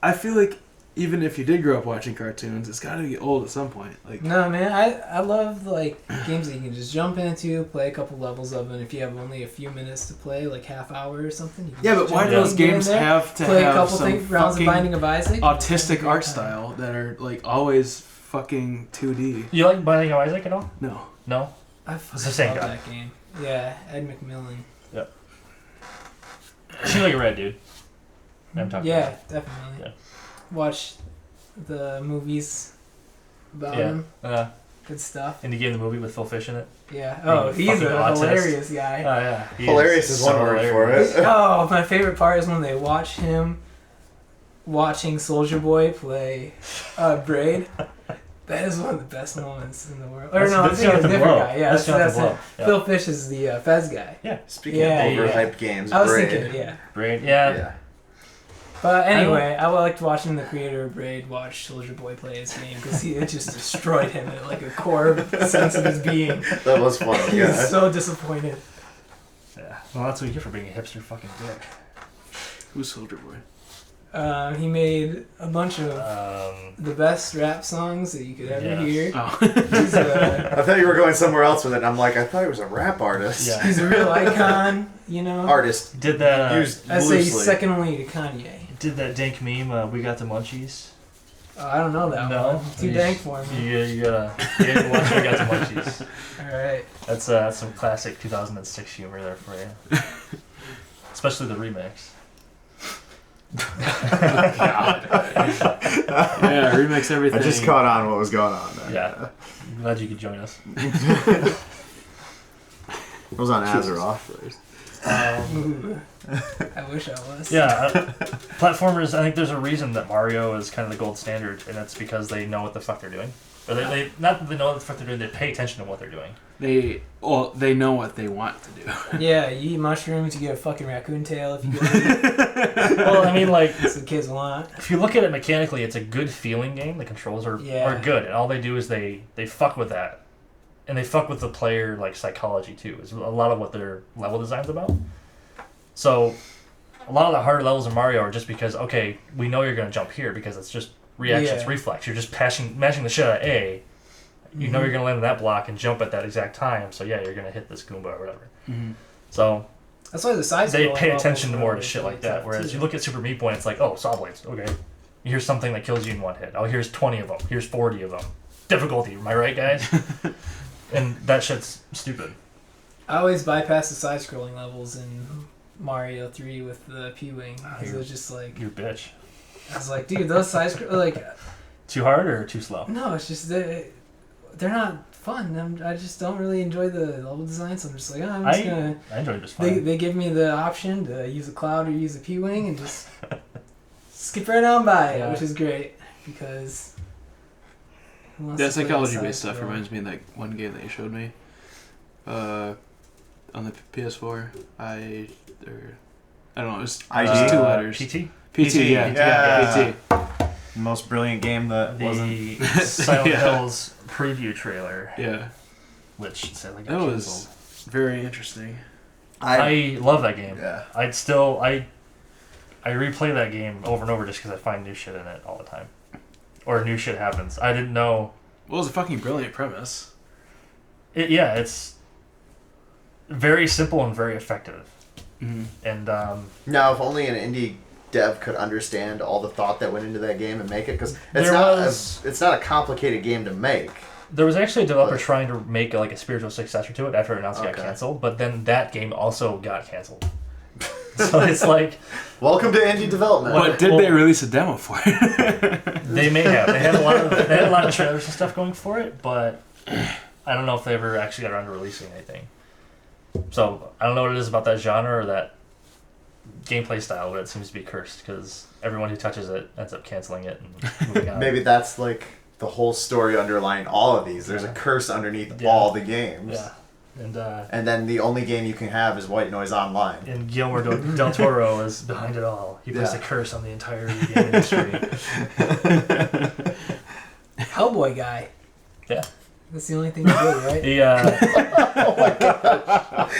I feel like even if you did grow up watching cartoons, it's got to get old at some point. Like,
No, man, I love like games that you can just jump into, play a couple levels of, and if you have only a few minutes to play, like half hour or something. You can
yeah,
just
but why
jump
do
in,
those
get in
games
there,
have to
play a
have
couple
some
rounds of
fucking
Binding of Isaac?
autistic art
time.
style that are like always fucking 2D?
You like Binding of Isaac at all?
No.
No?
I
It's the
fucking
same
love
guy.
that game. Yeah, Ed McMillan.
Seems like a red dude. I'm talking
Yeah,
about.
definitely.
Yeah.
Watch the movies about
Yeah.
him.
Uh,
Good stuff.
indie game, the movie with Phil Fish in it.
Yeah. Oh,
Being a
he's a
fucking autist.
hilarious guy.
Oh yeah. He
Hilarious is one
so
word
hilarious.
for it.
Oh, my favorite part is when they watch him watching Soldier Boy play Braid. That is one of the best moments in the world. Or
That's-
no, I'm
that's
thinking of a
Jonathan
different
Blow.
guy. Yeah,
That's
that's
Jonathan
him.
Blow. Yeah.
Phil Fish is the Fez guy.
Speaking
Yeah,
of
yeah.
overhyped games,
I was
Braid.
thinking, yeah.
Braid. Yeah.
Yeah.
But anyway, I liked watching the creator of Braid watch Soldier Boy play his game because it just destroyed him at like a core sense of his being.
That was fun.
He
Yeah.
was so disappointed.
Yeah. Well, that's what you get for being a hipster fucking dick.
Who's Soldier Boy?
He made a bunch of the best rap songs that you could ever
Yeah.
hear.
Oh.
He's
I thought you were going somewhere else with it, and I'm like, I thought he was a rap artist.
Yeah.
he's a real icon, you know.
Artist.
Did that?
Used
I say he's
loosely.
second only to Kanye.
Did that dank meme? We got the munchies.
Oh, I don't know that
No?
one. Too dank for me.
You gotta watch. We got the munchies.
All right.
That's some classic 2006 humor there for you. Especially the remix.
Yeah, remix everything.
I just caught on what was going on there.
Yeah. I'm glad you could join us.
It was on Azeroth.
Ooh. I wish I was.
Yeah, platformers. I think there's a reason that Mario is kind of the gold standard, and that's because they know what the fuck they're doing. Or they not that they know what the fuck they're doing. They pay attention to what they're doing.
They know what they want to do.
Yeah, you eat mushrooms, you get a fucking raccoon tail if you go eat.
Well, I mean, like
That's what the kids want.
if you look at it mechanically, it's a good feeling game. The controls are good, and all they do is they fuck with that, and they fuck with the player like psychology too. Is a lot of what their level design's about. So, a lot of the harder levels in Mario are just because okay, we know you're gonna jump here because it's just reaction, it's reflex. You're just mashing the shit out of A. You know you're gonna land on that block and jump at that exact time. So yeah, you're gonna hit this Goomba or whatever.
Mm-hmm.
So
That's why the size.
they pay attention to more to shit like that. Whereas you look at Super Meat Boy, it's like, oh, saw blades. Okay, here's something that kills you in one hit. Oh, here's 20 of them. Here's 40 of them. Difficulty. Am I right, guys? And that shit's stupid.
I always bypass the side-scrolling levels in Mario 3 with the P-Wing because it was just like
You bitch.
I was like, dude, those side scrolls, like...
Too hard or too slow?
No, it's just, they're not fun. I just don't really enjoy the level design, so I'm just like, oh, I'm just gonna...
I enjoy it just fine.
They give me the option to use a cloud or use a P-Wing and just skip right on by it, which is great, because...
That psychology-based stuff reminds me of that one game that you showed me. On the PS4, I don't know, it was just 2 letters.
PT?
PT, yeah. PT.
Most brilliant game that wasn't.
The Silent Hills preview trailer.
Yeah.
Which said like
that was very interesting.
I love that game.
Yeah.
I replay that game over and over just because I find new shit in it all the time. Or new shit happens. I didn't know.
Well, it was a fucking brilliant premise.
It's very simple and very effective.
Mm-hmm.
And
now, if only an indie dev could understand all the thought that went into that game and make it, because it's not a complicated game to make.
There was actually a developer trying to make like a spiritual successor to it after it announced it got canceled, but then that game also got canceled. So it's like,
welcome to indie development.
But did they release a demo for it?
They may have. They had a lot of trailers and stuff going for it, but I don't know if they ever actually got around to releasing anything. So I don't know what it is about that genre or that gameplay style, but it seems to be cursed because everyone who touches it ends up canceling it and moving on.
Maybe that's like the whole story underlying all of these. There's a curse underneath all the games.
Yeah.
And then the only game you can have is White Noise Online.
And Guillermo del Toro is behind it all. He placed a curse on the entire game industry.
Hellboy guy.
Yeah.
That's the only thing you do, right?
Oh my gosh.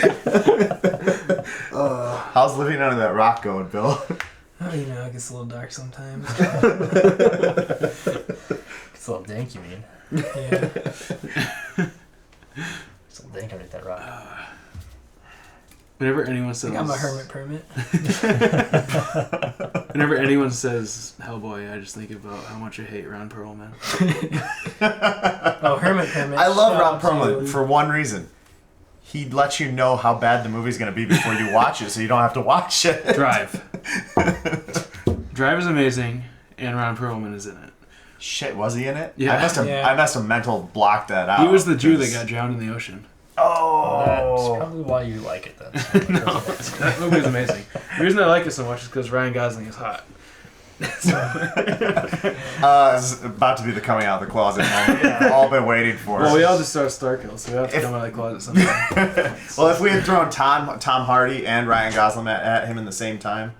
How's living under that rock going, Bill?
Oh, it gets a little dark sometimes.
It's a little dank, you mean?
Yeah.
It's a little dank underneath that rock.
Whenever anyone says...
I got my hermit permit.
Whenever anyone says Hellboy, I just think about how much I hate Ron Perlman.
Oh, hermit permit.
I love Ron Perlman for one reason. He lets you know how bad the movie's going to be before you watch it, so you don't have to watch it.
Drive. Drive is amazing, and Ron Perlman is in it.
Shit, was he in it?
Yeah.
I must have mental blocked that out.
He was the Jew that got drowned in the ocean.
Oh.
That's probably why you like it then.
No, that movie is amazing. The reason I like it so much is because Ryan Gosling is hot.
It's about to be the coming out of the closet moment. We've all been waiting for.
Well, we all just started Starkill, so we have to come out of the closet sometime.
Well, if we had thrown Tom Hardy and Ryan Gosling at him in the same time,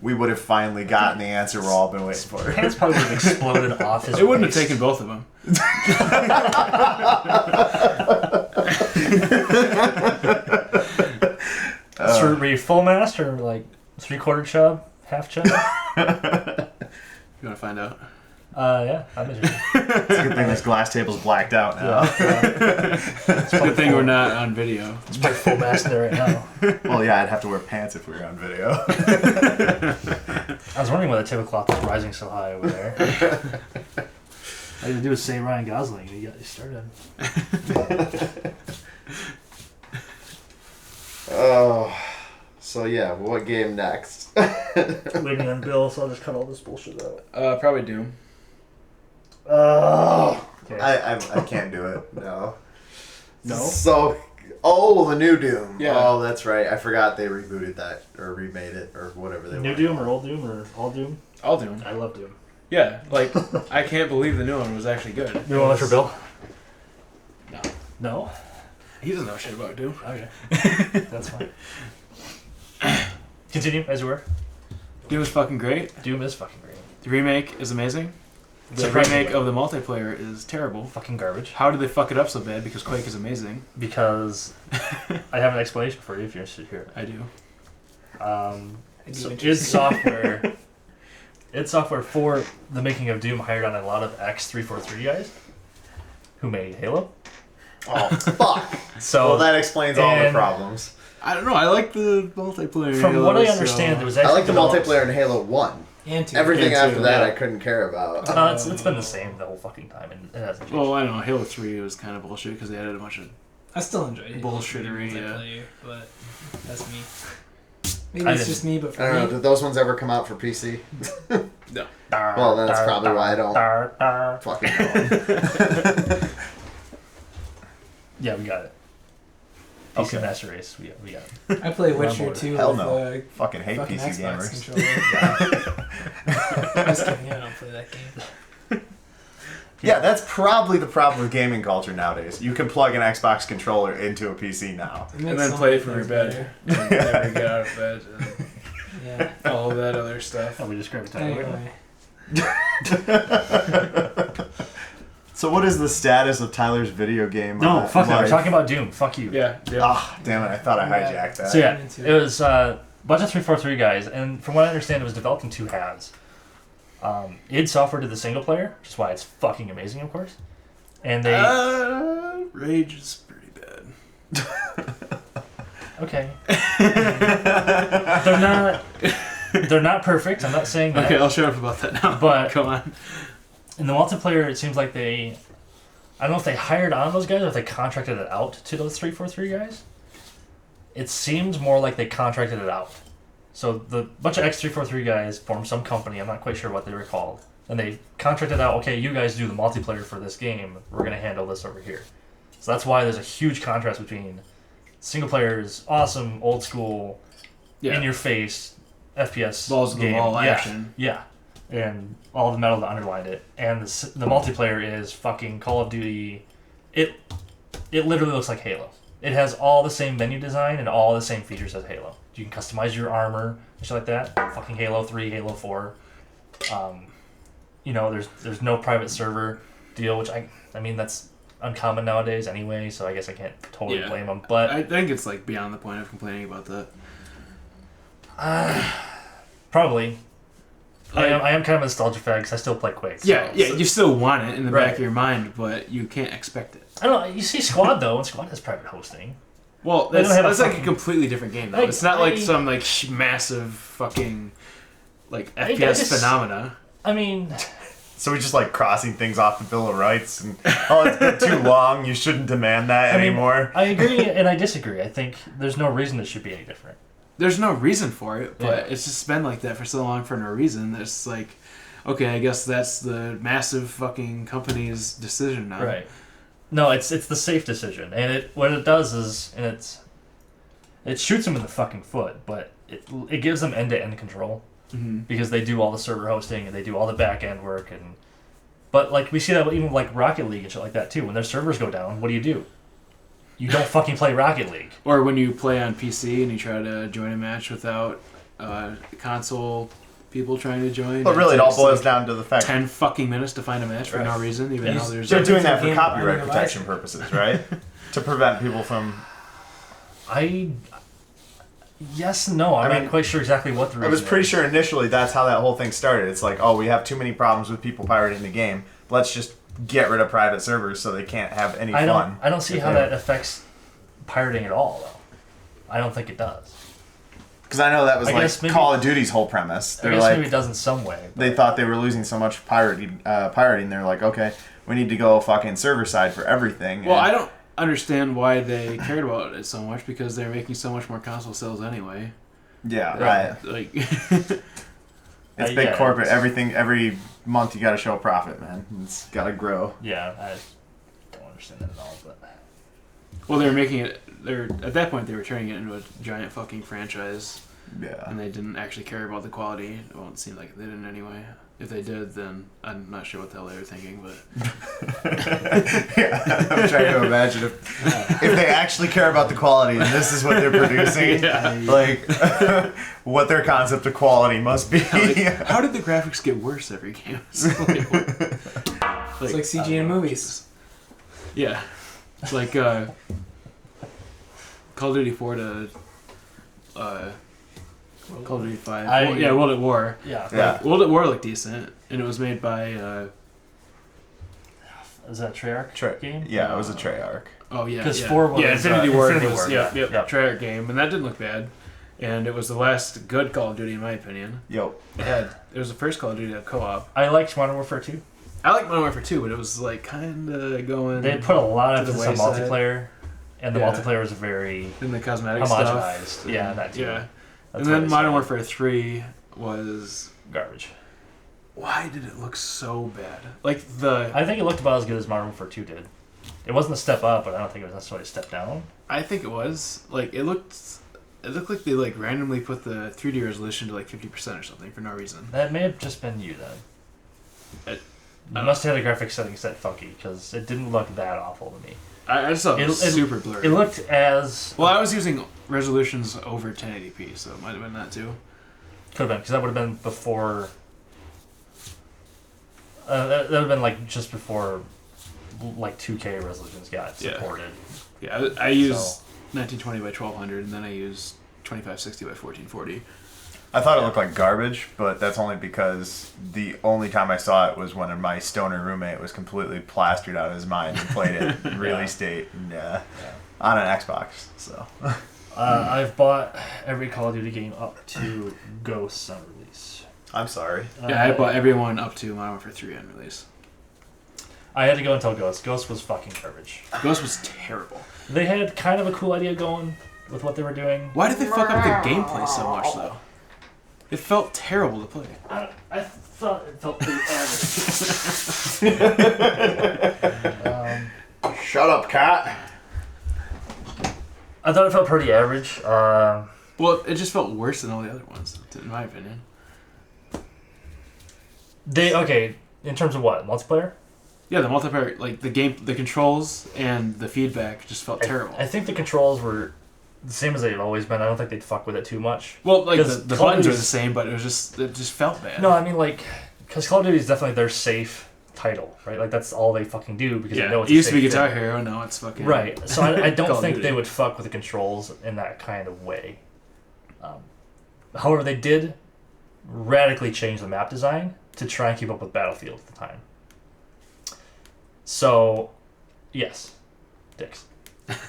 we would have finally gotten the answer we've all been waiting for.
His hands probably would have exploded off his
It wouldn't
waist.
have taken both of them.
Were you full mast or like 3/4 chub, half chub?
You want to find out?
Yeah, I'm interested.
It's a good thing this glass table's blacked out now.
It's a good thing we're not on video.
It's probably full mast there right now.
Well, yeah, I'd have to wear pants if we were on video.
I was wondering why the tablecloth was rising so high over there. All you had to do was say Ryan Gosling. You started.
Oh, so yeah, what game next?
Waiting on Bill, so I'll just cut all this bullshit out.
Probably Doom.
Oh,
Okay.
I can't do it. No.
No?
So, the new Doom.
Yeah.
Oh, that's right. I forgot they rebooted that or remade it or whatever they
New
were.
Doom or old Doom or all Doom?
All Doom.
I love Doom.
Yeah, like, I can't believe the new one was actually good.
You want one for Bill?
No.
No?
He doesn't know shit about Doom.
Okay. That's fine. Continue, as you were.
Doom is fucking great.
Doom is fucking great.
The remake is amazing. The
Surprisingly.
remake of the multiplayer is terrible.
Fucking garbage.
How did they fuck it up so bad? Because Quake is amazing.
Because I have an explanation for you if you're interested to hear it.
I do.
So id Software. id Software for the making of Doom hired on a lot of X343 guys who made Halo.
Oh, fuck.
So
Well, that explains all the
and-
problems.
I don't know. I like the multiplayer.
from
Halo,
what I
so-
understand, there was
I
actually
like the
developed-
multiplayer in Halo 1.
And two.
Everything
And
after
two,
that
yeah.
I couldn't care about.
it's been the same the whole fucking time, and it hasn't changed.
Well, I don't know. Halo 3 was kind of bullshit because they added a bunch of...
I still enjoy it.
Bullshittery, yeah.
Multiplayer, but that's me. Maybe it's just me, but for
I don't know.
me,
Did those ones ever come out for PC?
No.
Well, that's probably why I don't fucking know.
Yeah, we got it. PC Master Race, we got it.
I play Witcher 2
Hell
with
no. Fucking hate
fucking
PC
Xbox
gamers.
controller. Just kidding, I don't play that game.
Yeah, that's probably the problem with gaming culture nowadays. You can plug an Xbox controller into a PC now.
It
And
makes
then
some
play it
things
from your bed.
better.
And never get out of bed. And
Yeah.
all of that other stuff.
Oh, we just grabbed it.
Anyway.
So what is the status of Tyler's video game?
No, fuck that. We're
life?
talking about Doom. Fuck you.
Yeah.
Ah, damn it! I thought I hijacked that.
So yeah,
into
it was a bunch of 343 guys, and from what I understand, it was developed in 2 halves. id Software did the single player, which is why it's fucking amazing, of course. And they
Rage is pretty bad.
okay. They're not perfect. I'm not saying that.
Okay, I'll shut up about that now.
But
come on.
in the multiplayer, it seems like I don't know if they hired on those guys or if they contracted it out to those 343 guys. It seems more like they contracted it out. So the bunch of X343 guys formed some company, I'm not quite sure what they were called, and they contracted out, okay, you guys do the multiplayer for this game, we're going to handle this over here. So that's why there's a huge contrast between single players, awesome, old school, in your face, FPS
balls in the
game.
wall action.
Yeah. And all the metal that underlined it. And the multiplayer is fucking Call of Duty. It literally looks like Halo. It has all the same menu design and all the same features as Halo. You can customize your armor and shit like that. Fucking Halo 3, Halo 4. There's no private server deal, which I mean that's uncommon nowadays anyway, so I guess I can't totally blame them. But
I think it's like beyond the point of complaining about that.
Probably. I am kind of a nostalgia fan because I still play Quake.
So you still want it in the back of your mind, but you can't expect it.
I don't know. You see Squad though, and Squad has private hosting.
Well,
They don't have
that's
a
like a
fucking-
completely different game though. It's not like some like massive fucking like
I
FPS
just-
phenomena.
I mean,
So we just like crossing things off the Bill of Rights, and it's been too long. You shouldn't demand that anymore.
I agree and I disagree. I think there's no reason it should be any different.
There's no reason for it, but
Yeah.
it's just been like that for so long for no reason. It's like, okay, I guess that's the massive fucking company's decision now.
Right. No, it's the safe decision, and what it does is, it shoots them in the fucking foot, but it gives them end-to-end control because they do all the server hosting and they do all the back-end work, but like we see that even like Rocket League and shit like that too. When their servers go down, what do? You don't fucking play Rocket League.
Or when you play on PC and you try to join a match without console people trying to join.
But really, it all
takes,
boils
like,
down to the fact
10 fucking minutes to find a match for no reason, even though there's...
they're doing that for
Game
copyright
binding
protection
device.
purposes, right? To prevent people from...
Yes and no. I'm
I mean,
not quite sure exactly what the reason
I was pretty
is.
sure initially that's how that whole thing started. It's like, we have too many problems with people pirating the game. Let's just get rid of private servers so they can't have any fun.
I don't see how that affects pirating at all, though. I don't think it does.
Because I know that was
I guess
like
maybe-
Call of Duty's whole premise.
I
They're
guess
like,
maybe it does in some way. But
they thought they were losing so much pirating. They're like, okay, we need to go fucking server side for everything.
Well,
and-
I don't understand why they cared about it so much, because they're making so much more console sales anyway.
Yeah,
Right. Like...
it's big
yeah,
corporate.
it's-
Every month you got to show a profit, man. It's got to grow.
yeah, I don't understand that at all. But
Well, they were making it... At that point, they were turning it into a giant fucking franchise,
Yeah.
and they didn't actually care about the quality. Well, it seemed like they didn't anyway. If they did, then I'm not sure what the hell they were thinking, but...
Yeah, I'm trying to imagine if they actually care about the quality and this is what they're producing, like what their concept of quality must be.
Like, how did the graphics get worse every game? It's like,
It's like CG in movies.
Yeah. It's like Call of Duty 4 to Call of Duty 5. World at War.
yeah,
Yeah.
World at War looked decent, and it was made by...
is that a Treyarch game?
Yeah, it was a Treyarch.
Oh, yeah.
'Cause
yeah.
4 was,
Infinity Ward
Infinity
was...
Ward,
Yep,
yeah.
Treyarch game, and that didn't look bad. And it was the last good Call of Duty, in my opinion.
Yo,
It was the first Call of Duty to have co-op.
I liked Modern Warfare 2.
I like Modern Warfare 2, but it was like kind of going...
They put a lot of
to the
emphasis on
wayside.
multiplayer, and the
Yeah.
multiplayer was very
in the cosmetic stuff.
homogenized. Yeah, that too.
Yeah. And then Modern Warfare 3 was
garbage.
Why did it look so bad? Like
I think it looked about as good as Modern Warfare 2 did. It wasn't a step up, but I don't think it was necessarily a step down.
I think it was. Like it looked like they like randomly put the 3D resolution to like 50% or something for no reason.
That may have just been you then. You must have had a graphics setting set funky because it didn't look that awful to me.
I just thought it was super blurry.
It looked as...
Well, I was using resolutions over 1080p, so it might have been that too.
Could have been, because that would have been before... that would have been like just before like 2K resolutions got supported.
Yeah, I used 1920 by 1200, and then I used 2560 by 1440.
I thought it looked like garbage, but that's only because the only time I saw it was when my stoner roommate was completely plastered out of his mind and played it in release state on an Xbox. So
I've bought every Call of Duty game up to Ghosts on release.
I'm sorry.
I bought everyone up to Modern Warfare 3 on release.
I had to go until Ghosts. Ghosts was fucking garbage.
Ghosts was terrible.
They had kind of a cool idea going with what they were doing.
Why did they fuck up the gameplay so much, though? It felt terrible to play.
I thought it felt pretty average.
Shut up, cat.
I thought it felt pretty average.
Well, it just felt worse than all the other ones, in my opinion.
In terms of what? Multiplayer?
Yeah, the multiplayer, like the controls and the feedback just felt terrible.
I think the controls were the same as they've always been. I don't think they'd fuck with it too much.
Well, like the buttons are the same, but it just felt bad.
No, I mean because Call of Duty is definitely their safe title, right? Like that's all they fucking do because they know it's
it used to be
safe
Guitar
thing.
Hero, now it's fucking
right. So I don't think
Duty.
they would fuck with the controls in that kind of way. However, they did radically change the map design to try and keep up with Battlefield at the time. So, yes, dicks.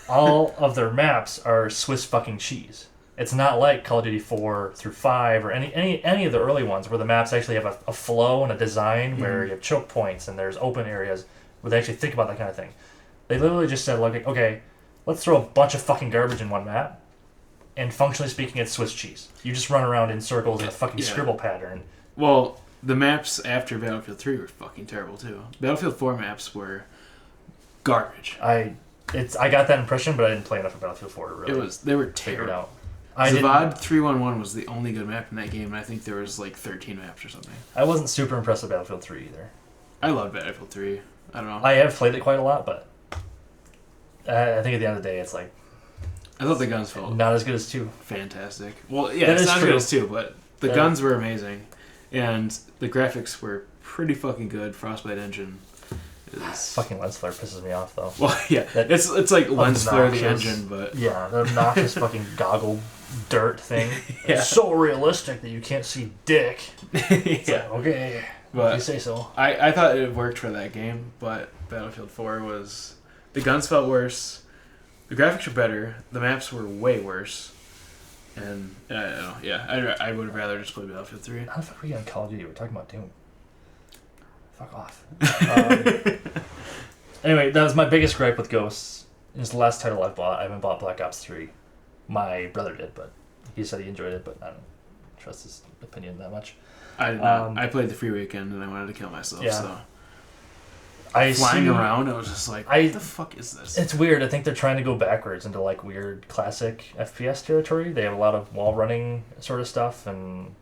All of their maps are Swiss fucking cheese. It's not like Call of Duty 4 through 5 or any of the early ones where the maps actually have a flow and a design where you have choke points and there's open areas where they actually think about that kind of thing. They literally just said, like, okay, let's throw a bunch of fucking garbage in one map, and functionally speaking, it's Swiss cheese. You just run around in circles in a fucking scribble pattern.
Well, the maps after Battlefield 3 were fucking terrible too. Battlefield 4 maps were garbage.
I got that impression, but I didn't play enough of Battlefield 4 to really
they were
figure it
terrible.
out.
Zavad 311 was the only good map in that game, and I think there was like 13 maps or something.
I wasn't super impressed with Battlefield 3 either.
I love Battlefield 3. I don't know.
I have played it quite a lot, but I think at the end of the day, it's like
I thought the guns felt
not as good as 2.
fantastic. Well, yeah,
That
it's
is
not as
true.
good as 2, but the guns were amazing, and the graphics were pretty fucking good. Frostbite engine is
Fucking lens flare pisses me off though.
well, yeah, it's like lens flare the engine, but
Yeah, the obnoxious fucking goggle dirt thing.
Yeah.
It's so realistic that you can't see dick. It's
yeah.
like, okay, if
But
you say so.
I thought it worked for that game, but Battlefield 4 was the guns felt worse, the graphics were better, the maps were way worse, and I don't know. Yeah, I would have rather just play Battlefield 3.
How the fuck are we on Call of Duty? We're talking about Doom. Fuck off. Anyway, that was my biggest gripe with Ghosts. It's the last title I've bought. I haven't bought Black Ops 3. My brother did, but he said he enjoyed it, but I don't trust his opinion that much.
I did not. I played the free weekend and I wanted to kill myself.
Yeah.
So
Flying
around, I was just like, what the fuck is this?
It's weird. I think they're trying to go backwards into like weird classic FPS territory. They have a lot of wall running sort of stuff, and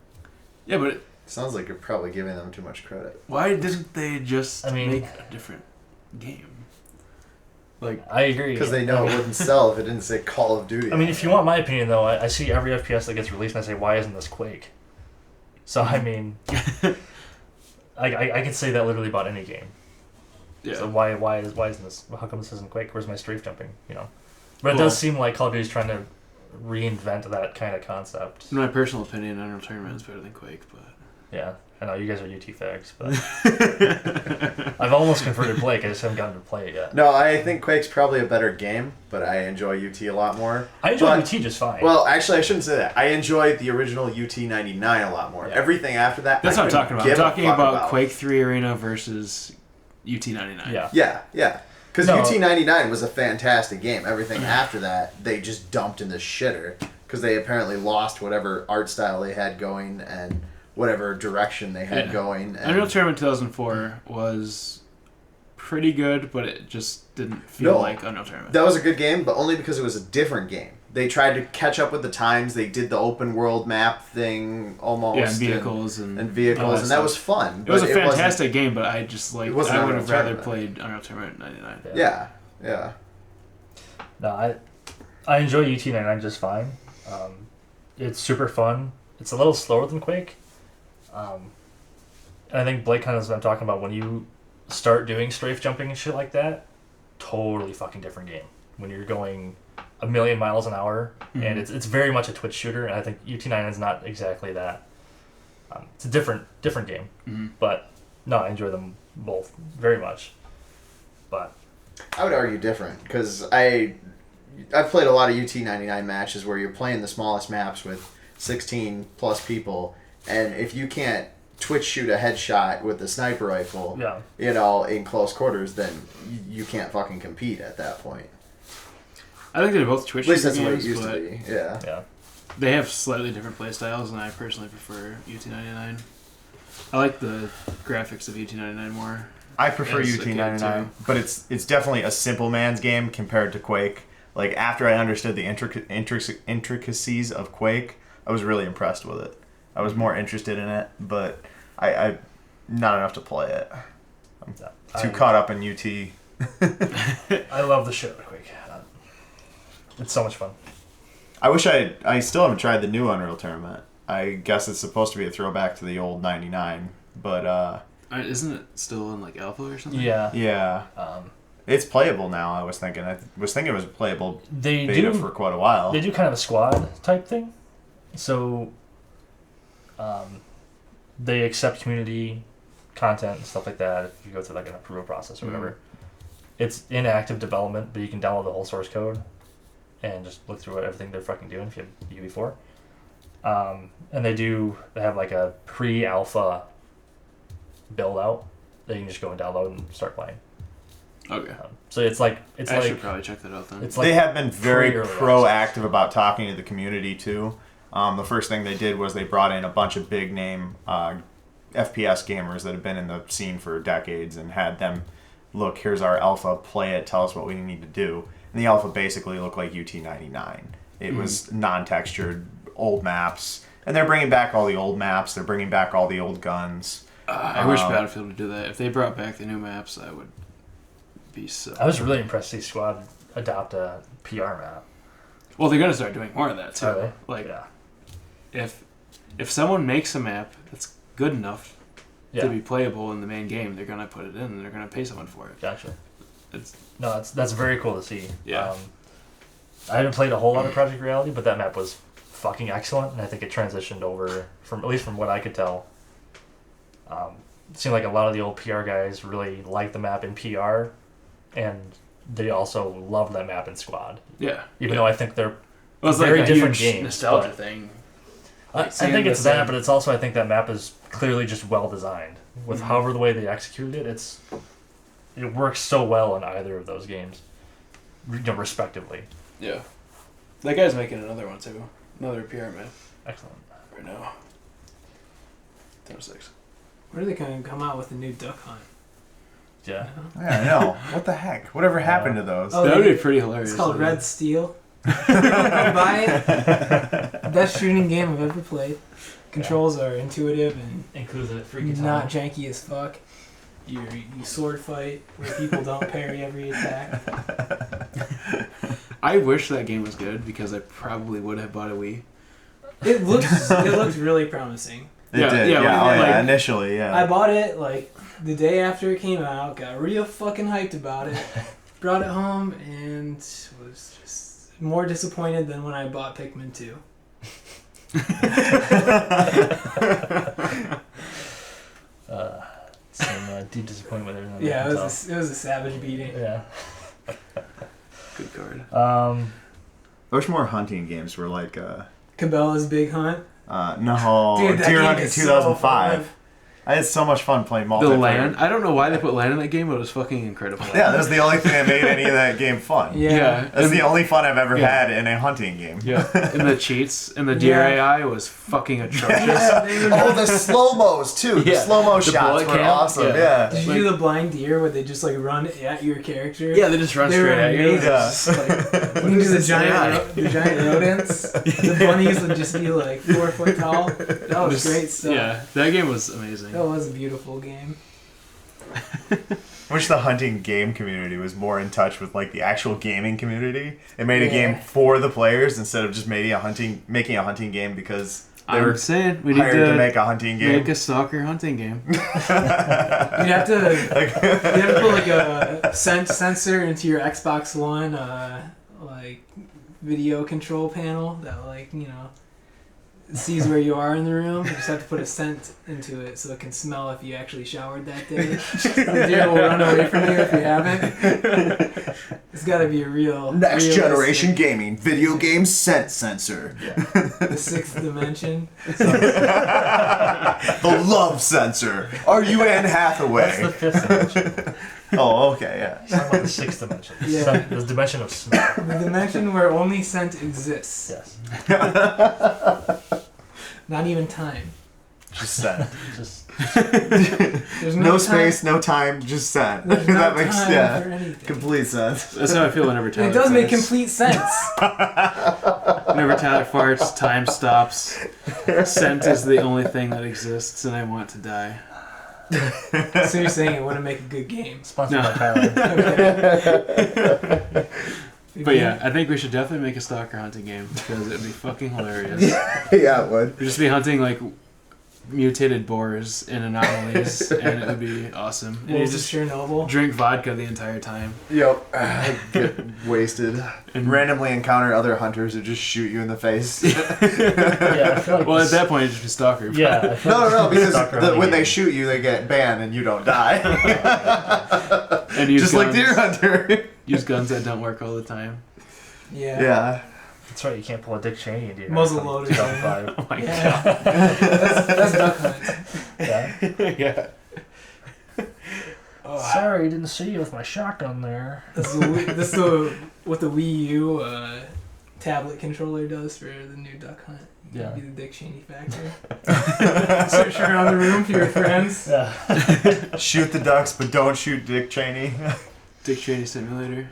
Yeah, but
Sounds like you're probably giving them too much credit.
why didn't they just
I mean-
make a different game? Like,
I agree.
Because they know it wouldn't sell if it didn't say Call of Duty.
I mean, if you want my opinion, though, I see every FPS that gets released and I say, why isn't this Quake? So, I mean, I can say that literally about any game.
yeah.
So why isn't this? How come this isn't Quake? Where's my strafe jumping? You know, but it
Well-
does seem like Call of Duty's trying to reinvent that kind of concept.
In my personal opinion, Unreal Tournament is better than Quake, but
Yeah, I know you guys are UT fags, but I've almost converted Blake. I just haven't gotten to play it yet.
No, I think Quake's probably a better game, but I enjoy UT a lot more.
I enjoy
But-
UT just fine.
Well, actually, I shouldn't say that. I enjoyed the original UT 99 a lot more.
Yeah.
Everything after that,
that's
I
what I'm talking
couldn't
about. I'm
give a
talking
fuck
about Quake 3 Arena versus UT 99.
yeah.
Yeah. Because
No.
UT 99 was a fantastic game. Everything after that, they just dumped in the shitter. because they apparently lost whatever art style they had going and whatever direction they had going. And
Unreal Tournament 2004 was pretty good, but it just didn't feel like Unreal Tournament.
That was a good game, but only because it was a different game. They tried to catch up with the times. They did the open world map thing almost.
Yeah, and vehicles and
vehicles, and that was fun.
It was a fantastic game, but I just I would
Unreal
have rather
Tournament.
played Unreal Tournament 99.
Yeah.
No, I enjoy UT99 just fine. It's super fun. It's a little slower than Quake. And I think Blake kind of I'm talking about when you start doing strafe jumping and shit like that, totally fucking different game. When you're going a million miles an hour, and it's very much a twitch shooter, and I think UT9 is not exactly that. It's a different game, but no, I enjoy them both very much. But
I would argue different because I've played a lot of UT99 matches where you're playing the smallest maps with 16 plus people, and if you can't twitch shoot a headshot with a sniper rifle, in close quarters, then you can't fucking compete at that point.
I think they're both Twitch
At least
games,
that's the way it used to be. Yeah.
They have slightly different play styles, and I personally prefer UT99. I like the graphics of UT99 more.
I prefer
As a
UT99,
kid, too.
but it's definitely a simple man's game compared to Quake. Like, after I understood the intricacies of Quake, I was really impressed with it. I was more interested in it, but I not enough to play it. I'm too caught up in UT.
I love the shit out of Quake. It's so much fun.
I wish I still haven't tried the new Unreal Tournament. I guess it's supposed to be a throwback to the old 99, but
isn't it still in like alpha or something?
Yeah.
It's playable now. I was thinking it was a playable
They
beta
do
for quite a while.
They do kind of a squad type thing, so they accept community content and stuff like that. If you go through like an approval process or whatever, it's in active development, but you can download the whole source code and just look through everything they're fucking doing if you have UV4. And they have like a pre-alpha build out that you can just go and download and start playing.
Okay.
So it's like
I should probably check that out then.
It's like
they have been very
pre-early
proactive about talking to the community too. The first thing they did was they brought in a bunch of big name FPS gamers that have been in the scene for decades and had them look, here's our alpha, play it, tell us what we need to do. And the alpha basically looked like UT99. It was non-textured, old maps. And they're bringing back all the old maps. They're bringing back all the old guns.
I wish Battlefield would do that. If they brought back the new maps, I would be so...
I was really impressed to see Squad adopt a PR map.
Well, they're going to start doing more of that, too.
Are they?
Like,
yeah.
If someone makes a map that's good enough to be playable in the main game, they're going to put it in and they're going to pay someone for it.
Gotcha.
It's...
No, that's very cool to see.
Yeah.
I haven't played a whole lot of Project Reality, but that map was fucking excellent, and I think it transitioned over at least from what I could tell. It seemed like a lot of the old PR guys really liked the map in PR, and they also loved that map in Squad.
Yeah.
Even though I think they're
it's
very
like a
different
huge
games.
nostalgia thing.
I think it's that, but it's also I think that map is clearly just well designed. With however the way they executed it, it works so well in either of those games, respectively.
Yeah. That guy's making another one, too. Another PR map.
Excellent.
Right now. 10-6.
When are they going to come out with a new Duck Hunt?
Yeah.
Yeah, I know. What the heck? Whatever happened to those?
Oh,
That would be pretty hilarious.
It's called Red Steel. Buy it. Best shooting game I've ever played. Controls are intuitive and
Includes a free
not janky as fuck. You sword fight where people don't parry every attack.
I wish that game was good because I probably would have bought a Wii.
It looks really promising.
It
Yeah,
did.
yeah,
Yeah,
like-
initially, yeah.
I bought it like the day after it came out, got real fucking hyped about it, brought it home, and was just more disappointed than when I bought Pikmin 2.
Some deep disappointment there.
Yeah, it was a savage beating.
Yeah.
Good card.
I wish more hunting games were like
Cabela's Big Hunt.
no,
Dude, that
Deer
game
Hunting
is so
2005.
fun.
I had so much fun playing multiplayer.
The land. I don't know why they put land in that game, but it was fucking incredible.
Yeah, that's the only thing that made any of that game fun.
Yeah.
That's the only fun I've ever
Yeah.
had in a hunting game.
Yeah. And the cheats and the DRAI was fucking atrocious.
Oh, the slow-mos, too. The
Yeah.
slow-mo
The
shots
bullet
were
cam?
awesome.
Yeah.
Yeah.
Did you do the blind deer where they just like run at your character?
Yeah, they just run
They were
straight at you.
amazing.
Yeah.
Just, like, you can do the giant rodents. The bunnies would just be like 4 foot tall. That was
Just-
great stuff.
Yeah, that game was amazing.
That was a beautiful game.
I wish the hunting game community was more in touch with like the actual gaming community. It made a game for the players instead of just making a hunting game because they
I'm
were
saying we need
hired to
to
make a hunting game.
make a soccer hunting game.
You'd have to put like a sensor into your Xbox One like video control panel that like sees where you are in the room. You just have to put a scent into it so it can smell if you actually showered that day. The deer will run away from you if you haven't. It's got to be a
Next
realistic-
generation gaming video game scent sensor.
the sixth dimension.
The love sensor. Are you Anne Hathaway?
That's the fifth dimension.
Oh, okay, yeah.
It's talking about the sixth dimension.
Yeah.
The dimension of smell.
The dimension where only scent exists.
Yes.
Not even time.
Just scent.
Just
There's
No
time.
space, no time, just scent.
There's no
That makes
time for anything.
complete sense.
That's how I feel whenever Tyler
It does make
farts.
complete sense.
Whenever Tyler farts, time stops. Scent is the only thing that exists, and I want to die.
So you're saying it wouldn't make a good game?
sponsored
No.
by Tyler.
Okay.
But yeah, I think we should definitely make a stalker hunting game because it'd be fucking hilarious.
Yeah, it would.
We'd just be hunting like mutated boars in anomalies, and it would be awesome. And you
Wolves of
just
Chernobyl.
drink vodka the entire time.
Yep. Get wasted.
And
Randomly encounter other hunters who just shoot you in the face.
Yeah, I feel like
well, at
this-
that point, it'd just be stalker.
Yeah. I feel
No,
like
because
Stalker hunting
when they
game.
shoot you, they get banned and you don't die.
And use
Just
guns,
like Deer Hunter.
use guns that don't work all the time.
Yeah.
Yeah.
That's right. You can't pull a Dick Cheney into your
Muzzle loaded.
2005.
Oh my
Yeah. That's duck hunt.
Yeah.
god. Yeah.
Sorry, didn't see you with my shotgun there.
This is what the Wii U tablet controller does for the new duck hunt. You
Yeah.
Be the Dick Cheney factor. Search around the room for your friends.
Yeah.
Shoot the ducks, but don't shoot Dick Cheney.
Dick Cheney Simulator.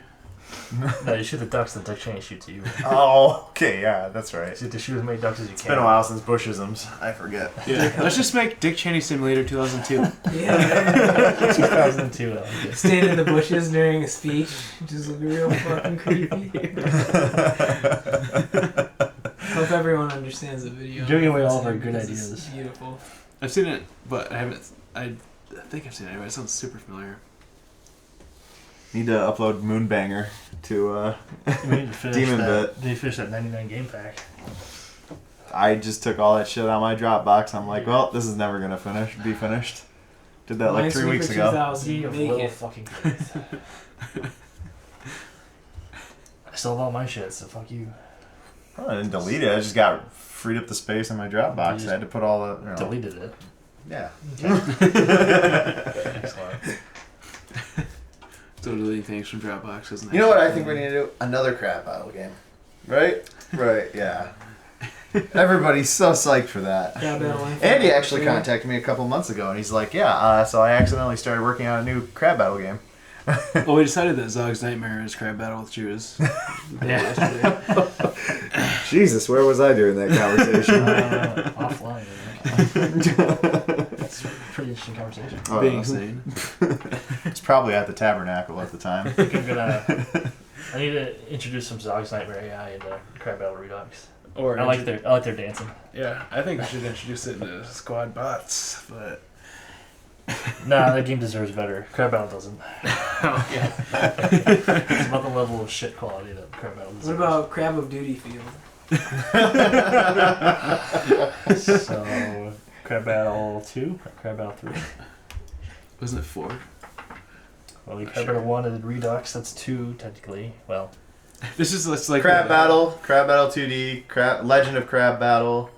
No, you shoot the ducks, the Dick Cheney shoots at you.
Oh, okay, yeah, that's right.
You have to shoot as many ducks as you
It's
can.
been a while since Bushisms. I forget.
Yeah. Let's just make Dick Cheney Simulator 2002.
Yeah.
2002. I like it.
Stand in the bushes during a speech. Just look real fucking creepy. Hope everyone understands the video.
Giving away all of our
It's
good ideas.
Beautiful.
I've seen it, but I haven't. I think I've seen it anyway. It sounds super familiar.
Need to upload Moonbanger to.
We need to finish
DemonBit.
that. We need to finish that 99 game pack.
I just took all that shit on my Dropbox. I'm like, well, this is never gonna be finished. Did that like 3 weeks ago.
2000.
Ye of
Make
little
it.
fucking faith. I still have all my shit, so fuck you.
Oh, I didn't delete it. I just got freed up the space in my Dropbox.
You
I had to put all the.
Deleted it.
Yeah.
Excellent.
So deleting things from Dropbox isn't.
You know what I think we need to do? Another crab battle game. Right? Right, yeah. Everybody's so psyched for that.
Yeah, battle line.
Andy actually contacted me a couple months ago, and he's like, yeah, so I accidentally started working on a new crab battle game.
Well, we decided that Zog's Nightmare is Crab Battle with Jews.
Yeah.
Jesus, where was I during that conversation?
Offline. I think. That's a pretty interesting conversation.
Being insane.
It's probably at the Tabernacle at the time.
I think I'm gonna. I need to introduce some Zog's Nightmare AI into Crab Battle Redux.
Or
I like their dancing.
Yeah, I think we should introduce it into Squad Bots, but
Nah, that game deserves better. Crab Battle doesn't.
oh, yeah.
It's about the level of shit quality that Crab Battle deserves.
What about Crab of Duty Field?
So, Crab Battle 2 or Crab Battle 3?
Wasn't it 4?
Well, we Crab Battle 1 and Redux, that's 2 technically. Well,
This is it's like
Crab Battle 2D, Legend of Crab Battle,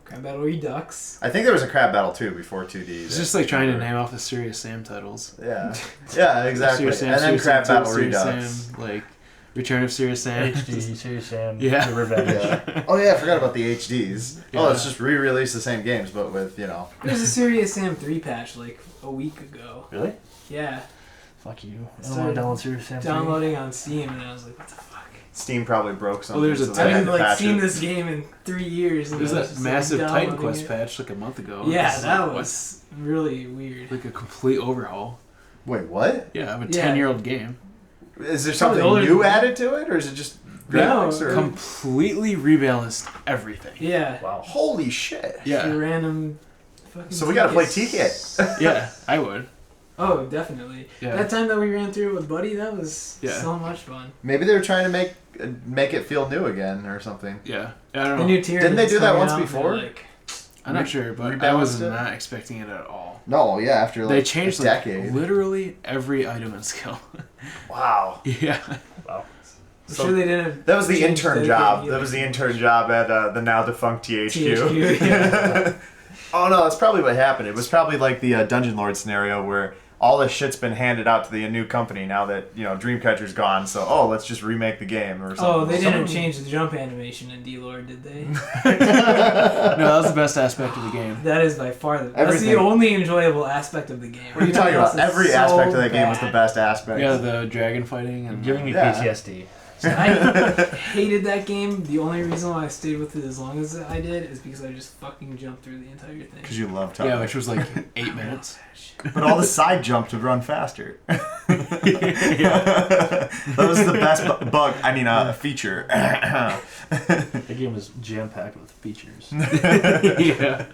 Crab Battle Redux.
I think there was a Crab Battle too before 2D.
It's just like trying to name off the Serious Sam titles.
Yeah. Yeah, exactly.
Serious Sam,
And then
Serious
Crab
Sam 2,
Battle
Serious
Redux.
Sam, like Return of Serious Sam.
HD, Serious Sam,
Yeah.
The Revenge.
Yeah. Oh yeah, I forgot about the HDs.
Yeah.
Oh, it's just re-released the same games, but with
There's a Serious Sam 3 patch like a week ago.
Really?
Yeah.
Fuck you. I don't
Started
want to download Serious Sam 3.
Downloading on Steam, and I was like, what the fuck?
Steam probably broke something.
there's a
so they
I
had
haven't
to patch
seen
it.
this game in 3 years. And
There's
I was
that
just,
massive
like,
Titan
downloading
Quest
it.
patch like a month ago.
Yeah,
It's
that
like,
was really weird.
like a complete overhaul.
Wait, what?
Yeah, of a
Yeah.
10-year-old game.
Is there
Probably
something
older
new
than-
added to it, or is it just
No,
graphics? Or...
Completely rebalanced everything.
Yeah.
Wow.
Holy shit!
Yeah.
Your random fucking
So we gotta play
tickets.
TK.
Yeah, I would.
Oh, definitely.
Yeah.
That time that we ran through it with Buddy, that was
Yeah.
so much fun.
Maybe they were trying to make it feel new again or something.
Yeah. I don't
The
know.
new tier
Didn't they
lists
do that
coming
once
out,
before?
they're Like,
I'm not sure, but I was
rebalanced it?
not expecting it at all.
No, yeah, after like
They changed
a
like,
decade.
literally every item and skill.
Wow.
Yeah.
Wow.
I'm
So
sure they didn't.
That was the
change
intern
dedicated
job. That
healing
was the
so
intern
much.
job at the now defunct THQ.
THQ, yeah.
Oh no, that's probably what happened. It was probably like the Dungeon Lord scenario where all this shit's been handed out to the new company now that Dreamcatcher's gone. So let's just remake the game or something.
Oh, they didn't
Something-
change the jump animation in D-Lord, did they?
No, that was the best aspect of the game.
That is by far that's
Everything.
the only enjoyable aspect of the game.
What are you talking about?
Everything else
Every
is
aspect
so
of that game was the
bad.
best aspect.
Yeah, the dragon fighting and
Giving me
Yeah.
PTSD.
I hated that game. The only reason why I stayed with it as long as I did is because I just fucking jumped through the entire thing.
Because you love time.
yeah, which was like 8 minutes.
But all the side jumps would run faster. That was the best bug. I mean, feature.
The game was jam-packed with features.
Yeah.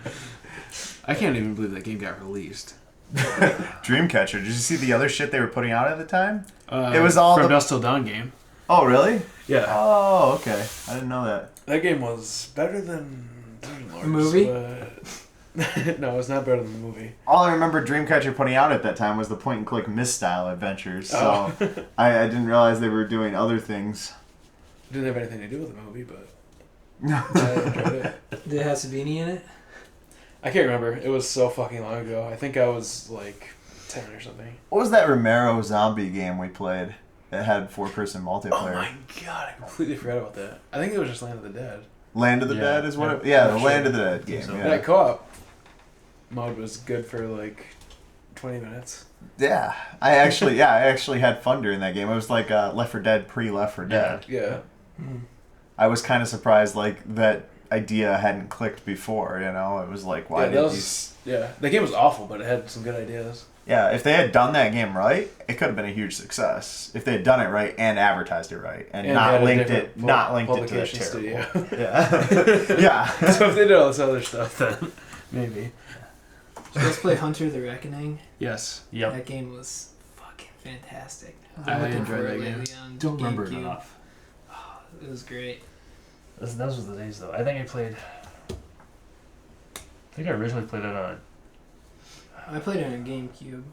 I can't even believe that game got released.
Dreamcatcher. Did you see the other shit they were putting out at the time?
It
It was all
from
the-
Dusk Till Dawn game.
Oh, really?
Yeah.
Oh, okay. I didn't know that.
That game was better than Dungeon Lords.
The movie?
but- no, it's not better than the movie.
All I remember Dreamcatcher putting out at that time was the point-and-click Myst-style adventures. So
Oh.
I didn't realize they were doing other things.
Didn't have anything to do with the movie, but I enjoyed it.
Did it have Savini in it?
I can't remember. It was so fucking long ago. I think I was like 10 or something.
What was that Romero zombie game we played that had 4-person multiplayer?
Oh my god, I completely forgot about that. I think it was just Land of the Dead.
Land of the
Yeah,
Dead is what
yeah.
it... Yeah, the
Sure.
Land of the Dead game.
So-
Yeah.
That co-op mode was good for like 20 minutes.
Yeah, I actually had fun during that game. It was like Left 4 Dead pre-Left 4 Dead.
Yeah.
I was kind of surprised like that idea hadn't clicked before. It was like why
Yeah,
did
that was,
these?
yeah, the game was awful, but it had some good ideas.
Yeah, if they had done that game right, it could have been a huge success. If they had done it right and advertised it right and,
And
not
had a
linked
different
it, not linked it to the
publication
terrible.
studio.
Yeah, yeah.
So if they did all this other stuff, then maybe.
So let's play Hunter the Reckoning.
Yes.
Yep.
That game was fucking fantastic. I've
I
been looking
enjoyed
for
that
it
game.
lately on
Don't remember it
GameCube.
enough.
It was great.
Those were the days, though. I think I originally played it on...
I played it on GameCube.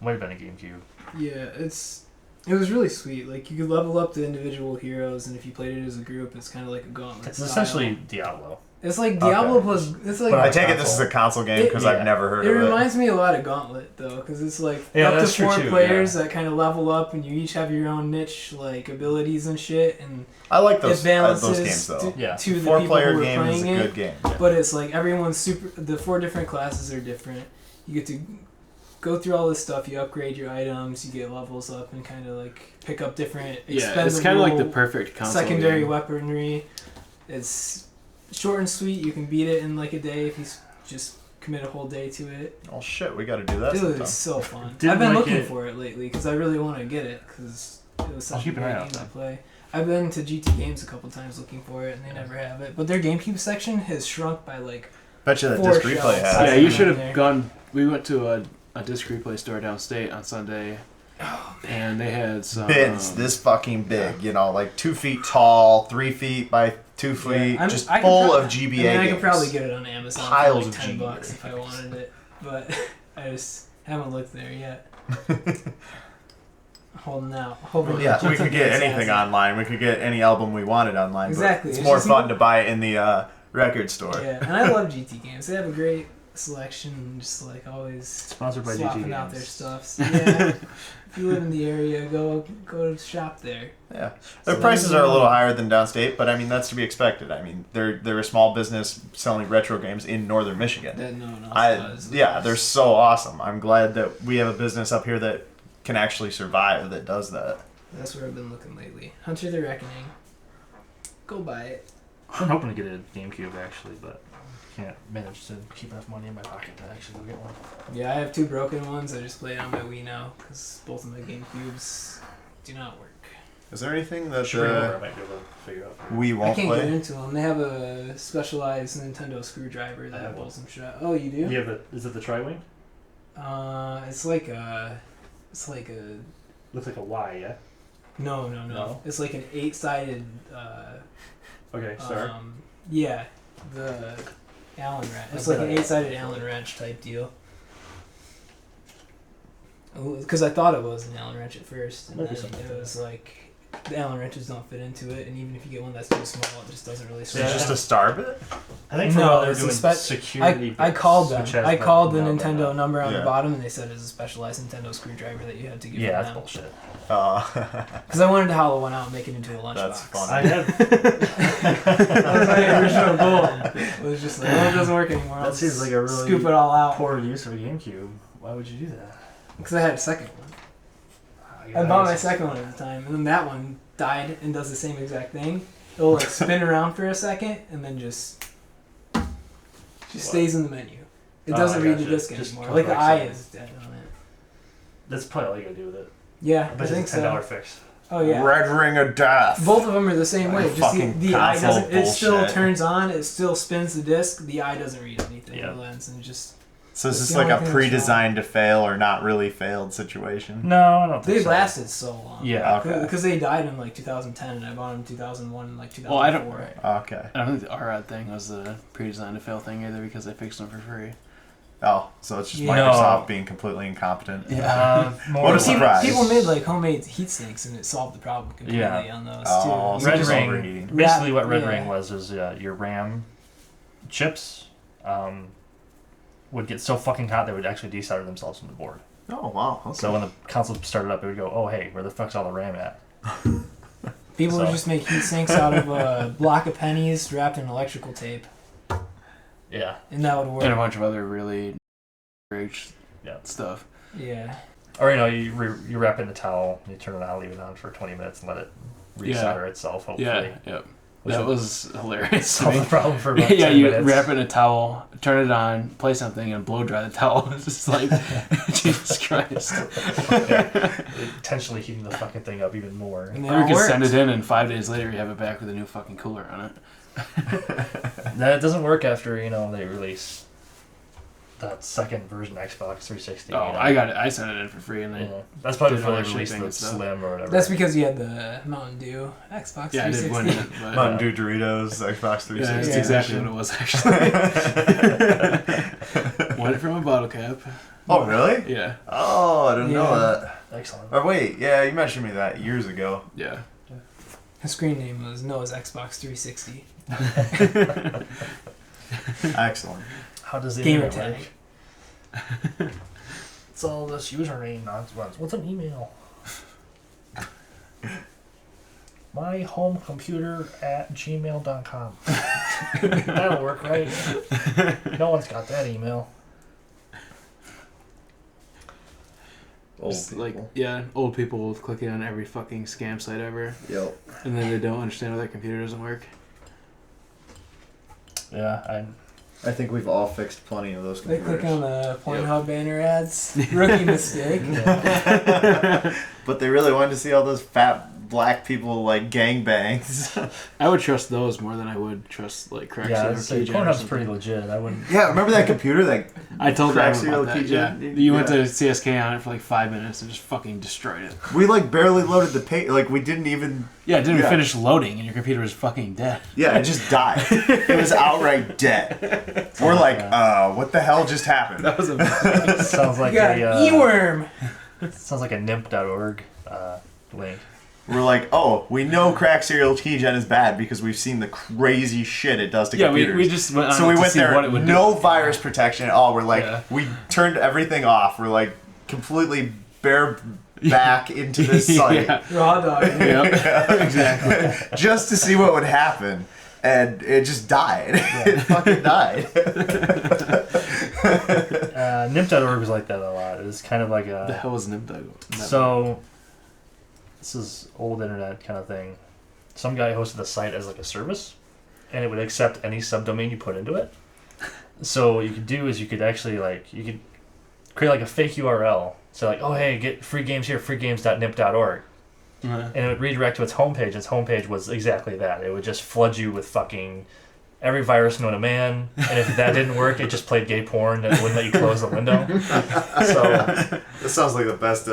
Might have been a GameCube.
Yeah, it was really sweet. Like you could level up the individual heroes, and if you played it as a group, it's kind of like a gauntlet.
It's
style.
essentially Diablo.
It's like Diablo
Okay.
plus. It's like
But
I take it this is a console game because
Yeah.
I've never heard
it
of it.
reminds me a lot of Gauntlet though, because it's like
Yeah,
up to
that's true
4
too,
players that kind of level up, and you each have your own niche like abilities and shit, and
I like
it
those
balances
games though.
Yeah.
to the people
4-player
who are
game is
playing
a
it.
good game.
But it's like everyone's super. The 4 different classes are different. You get to go through all this stuff. You upgrade your items. You get levels up, and kind of like pick up different.
Yeah, it's kind of like the
expendable
perfect console
secondary
game.
weaponry. It's short and sweet. You can beat it in like a day if you just commit a whole day to it.
Oh shit, we got to do that.
Dude,
sometime.
it's so fun.
Didn't
I've been
like
looking
it.
for it lately because I really want to get it because it was
I'll
such a
keep an
great
eye
game
out
to
then.
play. I've been to GT Games a couple times looking for it and they never have it. But their GameCube section has shrunk by like
Bet you that
4
disc replay
shelves.
has.
Yeah,
That's
you
in
should have
there.
gone. We went to a disc replay store downstate on Sunday,
oh man.
and they had some
Bins this fucking big, like 2 feet tall, 3 feet by 2 feet,
I'm-
just
I could
full
prob-
of GBA
I mean,
games.
I could probably get it on Amazon
Piles
for
of
like $10
GBA.
if I wanted it, but I just haven't looked there yet. Holding out, hoping.
Yeah,
that
we could
GT
get
Games
anything
has it.
online. We could get any album we wanted online.
Exactly.
But it's
It's
more
just
fun
more-
to buy it in the record store.
Yeah, and I love GT games. They have a great selection, just like always
Sponsored by GT
swapping
Games.
out their stuff. So, yeah, if you live in the area, go shop there.
Yeah, their prices are a little higher than downstate, but I mean that's to be expected. I mean they're a small business selling retro games in northern Michigan.
That no one else does.
Yeah, they're so awesome. I'm glad that we have a business up here that can actually survive that does that.
That's where I've been looking lately. Hunter the Reckoning. Go buy it.
I'm hoping to get a GameCube actually, but can't manage to keep enough money in my pocket to actually go get one.
Yeah, I have 2 broken ones. I just play it on my Wii now because both of my GameCubes do not work.
Is there anything that
I might be able to figure out.
we
I
won't
can't get
play?
into them. They have a specialized Nintendo screwdriver
I have
that
one.
pulls them shut. Oh, you do?
You have is it the Tri-Wing?
It's like a.
Looks like a Y, yeah?
No.
No?
It's like an 8-sided.
Okay, sorry.
Yeah, the Allen wrench. It's
I
like
bet
an
I-
8-sided Allen wrench type deal. Because I thought it was an Allen wrench at first, and
Might be
then
something
it
like
was like the Allen wrenches don't fit into it, and even if you get one that's too small, it just doesn't really.
So it's just a star bit?
I think for
No,
a while they were
it's a
doing
spec-
security.
I called them.
which has
I
that
called the
number
Nintendo
on it.
number on the
Yeah.
bottom, and they said it's a specialized Nintendo screwdriver that you had to give
Yeah,
them.
that's bullshit.
Because I wanted to hollow one out and make it into a lunchbox.
That's fun.
I have.
That was my original goal. It was just like, oh, it doesn't work anymore.
That
I'll
seems like a really
scoop it all out.
poor use of a GameCube. Why would you do that?
Because I had a second one. I bought my second one at the time, and then that one died and does the same exact thing. It'll like spin around for a second and then just stays in the menu. It
Oh,
doesn't
I
read the
gotcha.
disc
Just
anymore.
comes
Like the
back
eye
separate.
is dead on it.
That's probably all you gotta do with it.
Yeah,
I
I
bet
think
it's a $10
so.
fix.
Oh yeah.
Red Ring of Death.
Both of them are the same way. Just
Fucking
the eye
console
doesn't. It still
bullshit.
turns on. It still spins the disc. The eye doesn't read anything.
Yeah.
The lens and just.
So is
That's
this
the
like a
only thing that's
pre-designed to fail or not really failed situation?
No, I don't think
They
so.
lasted so long.
Yeah.
Okay.
Because they died in like 2010, and I bought them in 2001 and like 2004.
Well, I don't-
Okay.
I don't think the ROD thing was the pre-designed to fail thing either because they fixed them for free.
Oh, so it's just
Yeah.
Microsoft being completely incompetent.
More
What a
or
surprise.
People made like homemade heat sinks, and it solved the problem completely
Yeah.
on those
Oh,
too.
so
Red
just
Ring.
overheating.
Basically, what Red
Yeah.
Ring was your RAM chips would get so fucking hot they would actually desolder themselves from the board.
Oh, wow. Okay.
So when the console started up, it would go, "Oh hey, where the fuck's all the RAM at?"
People would
So-
just make heat sinks out of a block of pennies wrapped in electrical tape,
Yeah.
and that would work.
And a bunch of other really rich
Yeah.
stuff.
Yeah.
Or you wrap it in a towel, you turn it on, leave it on for 20 minutes, and let it resolder itself. Hopefully,
Yeah, yep.
Which
That
would
was hilarious. to
solve
me.
the problem for about
Yeah,
10
you
minutes.
wrap it in a towel, turn it on, play something, and blow dry the towel. It's just like, Jesus Christ.
Intentionally heating the fucking thing up even more.
And they
Or you
all
could
worked.
send it in, and 5 days later you have it back with a new fucking cooler on it.
That doesn't work after they release that second version of Xbox 360.
Oh, I got it. I sent it in for free, and
Yeah.
they
That's probably
Did
before
all
they
the
released
shipping
the
and stuff.
Slim or whatever.
That's because you had the Mountain Dew Xbox 360.
yeah, I did win it. But,
Mountain Dew Doritos, Xbox 360.
yeah, that's
Yeah.
exactly what it was actually. Won it from a bottle cap.
Oh, really?
Yeah,
Oh, I didn't know
Yeah.
that.
Excellent.
Oh, wait. Yeah, you mentioned me that years ago.
yeah.
His screen name was Noah's Xbox 360.
Excellent.
How does the
Gamer
internet
tag.
work? It's all this username nonsense. What's an email? myhomecomputer@gmail.com. That'll work, right? No one's got that email.
Old
Just
people.
like, yeah, old people clicking on every fucking scam site ever,
Yep.
and then they don't understand why their computer doesn't work.
Yeah,
I think we've all fixed plenty of those
They
computers.
click on the Pornhub banner ads. Rookie mistake.
But they really wanted to see all those fat black people like gangbangs.
I would trust those more than I would trust like Craigslist
yeah.
or
I'd say
Keygen or
Pornhub's
something.
pretty legit. I wouldn't.
Yeah, remember that computer that
I told them
Craigslist
about that.
Keygen?
Yeah, you went
Yeah.
to CSK on it for like 5 minutes and just fucking destroyed it.
we like barely loaded the page. Like we didn't even.
Yeah, it didn't
Yeah.
finish loading, and your computer was fucking dead.
Yeah, it just died. It was outright dead. We're like, what the hell just happened?
That was a
Sounds like
You got
a
an E-worm.
sounds like a nimp.org link.
We're like, oh, we know cracked serial keygen is bad because we've seen the crazy shit it does to computers.
we just went on
so we
to
went
see
there,
what it would
no
do.
virus protection at all. We're like, we turned everything off. We're like completely bare back into this site.
Raw dog.
Exactly. Just to see what would happen. And it just died. It fucking died.
NIMP.org was like that a lot. It was kind of like a...
The hell was NIMP.org?
So, this is old internet kind of thing. Some guy hosted the site as like a service, and it would accept any subdomain you put into it. So what you could do is you could actually you could create like a fake URL. So like, oh hey, get free games here, freegames.nimp.org. And it would redirect to its homepage. Its homepage was exactly that. It would just flood you with fucking every virus known to man. And if that didn't work, it just played gay porn and it wouldn't let you close the window. So
this sounds like the best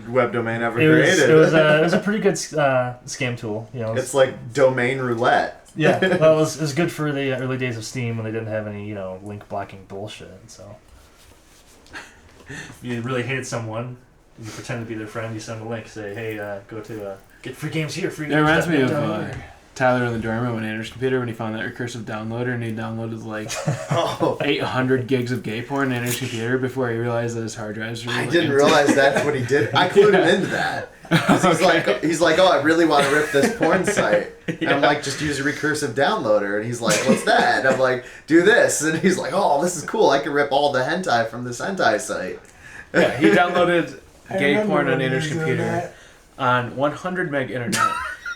web domain ever created.
It was a pretty good scam tool. You know,
it's like domain roulette.
Yeah, well, it was good for the early days of Steam when they didn't have any link blocking bullshit. So if you really hated someone, you pretend to be their friend, you send a link, say, hey, go to get free games here, free games.
It reminds me of Tyler in the dorm room on Andrew's computer when he found that recursive downloader and he downloaded like 800 gigs of gay porn on Andrew's computer before he realized that his hard drives were
I didn't realize that's what he did. I clued him into that. He's like, oh, I really want to rip this porn site. And I'm like, just use a recursive downloader. And he's like, what's that? And I'm like, do this. And he's like, oh, this is cool. I can rip all the hentai from this hentai site.
Yeah, he downloaded gay porn on Andrew's computer on 100 meg internet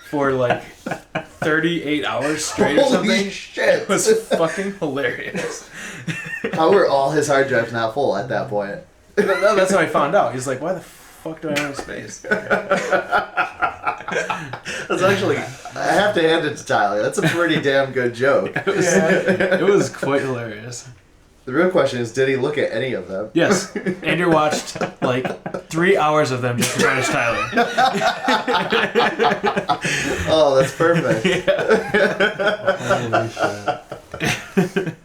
for like 38 hours straight or something.
Holy shit.
It was fucking hilarious.
How were all his hard drives not full at that point?
That's how I found out. He's like, why the fuck do I have space?
That's actually, I have to hand it to Tyler. That's a pretty damn good joke.
It was quite hilarious.
The real question is, did he look at any of them?
Yes. Andrew watched like 3 hours of them just to punish Tyler.
Oh, that's perfect.
Holy shit.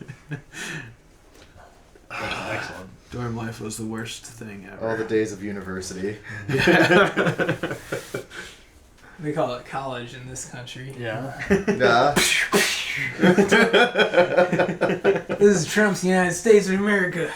Excellent.
Dorm life was the worst thing ever.
All the days of university.
We call it college in this country.
Yeah.
Nah.
This is Trump's United States of America.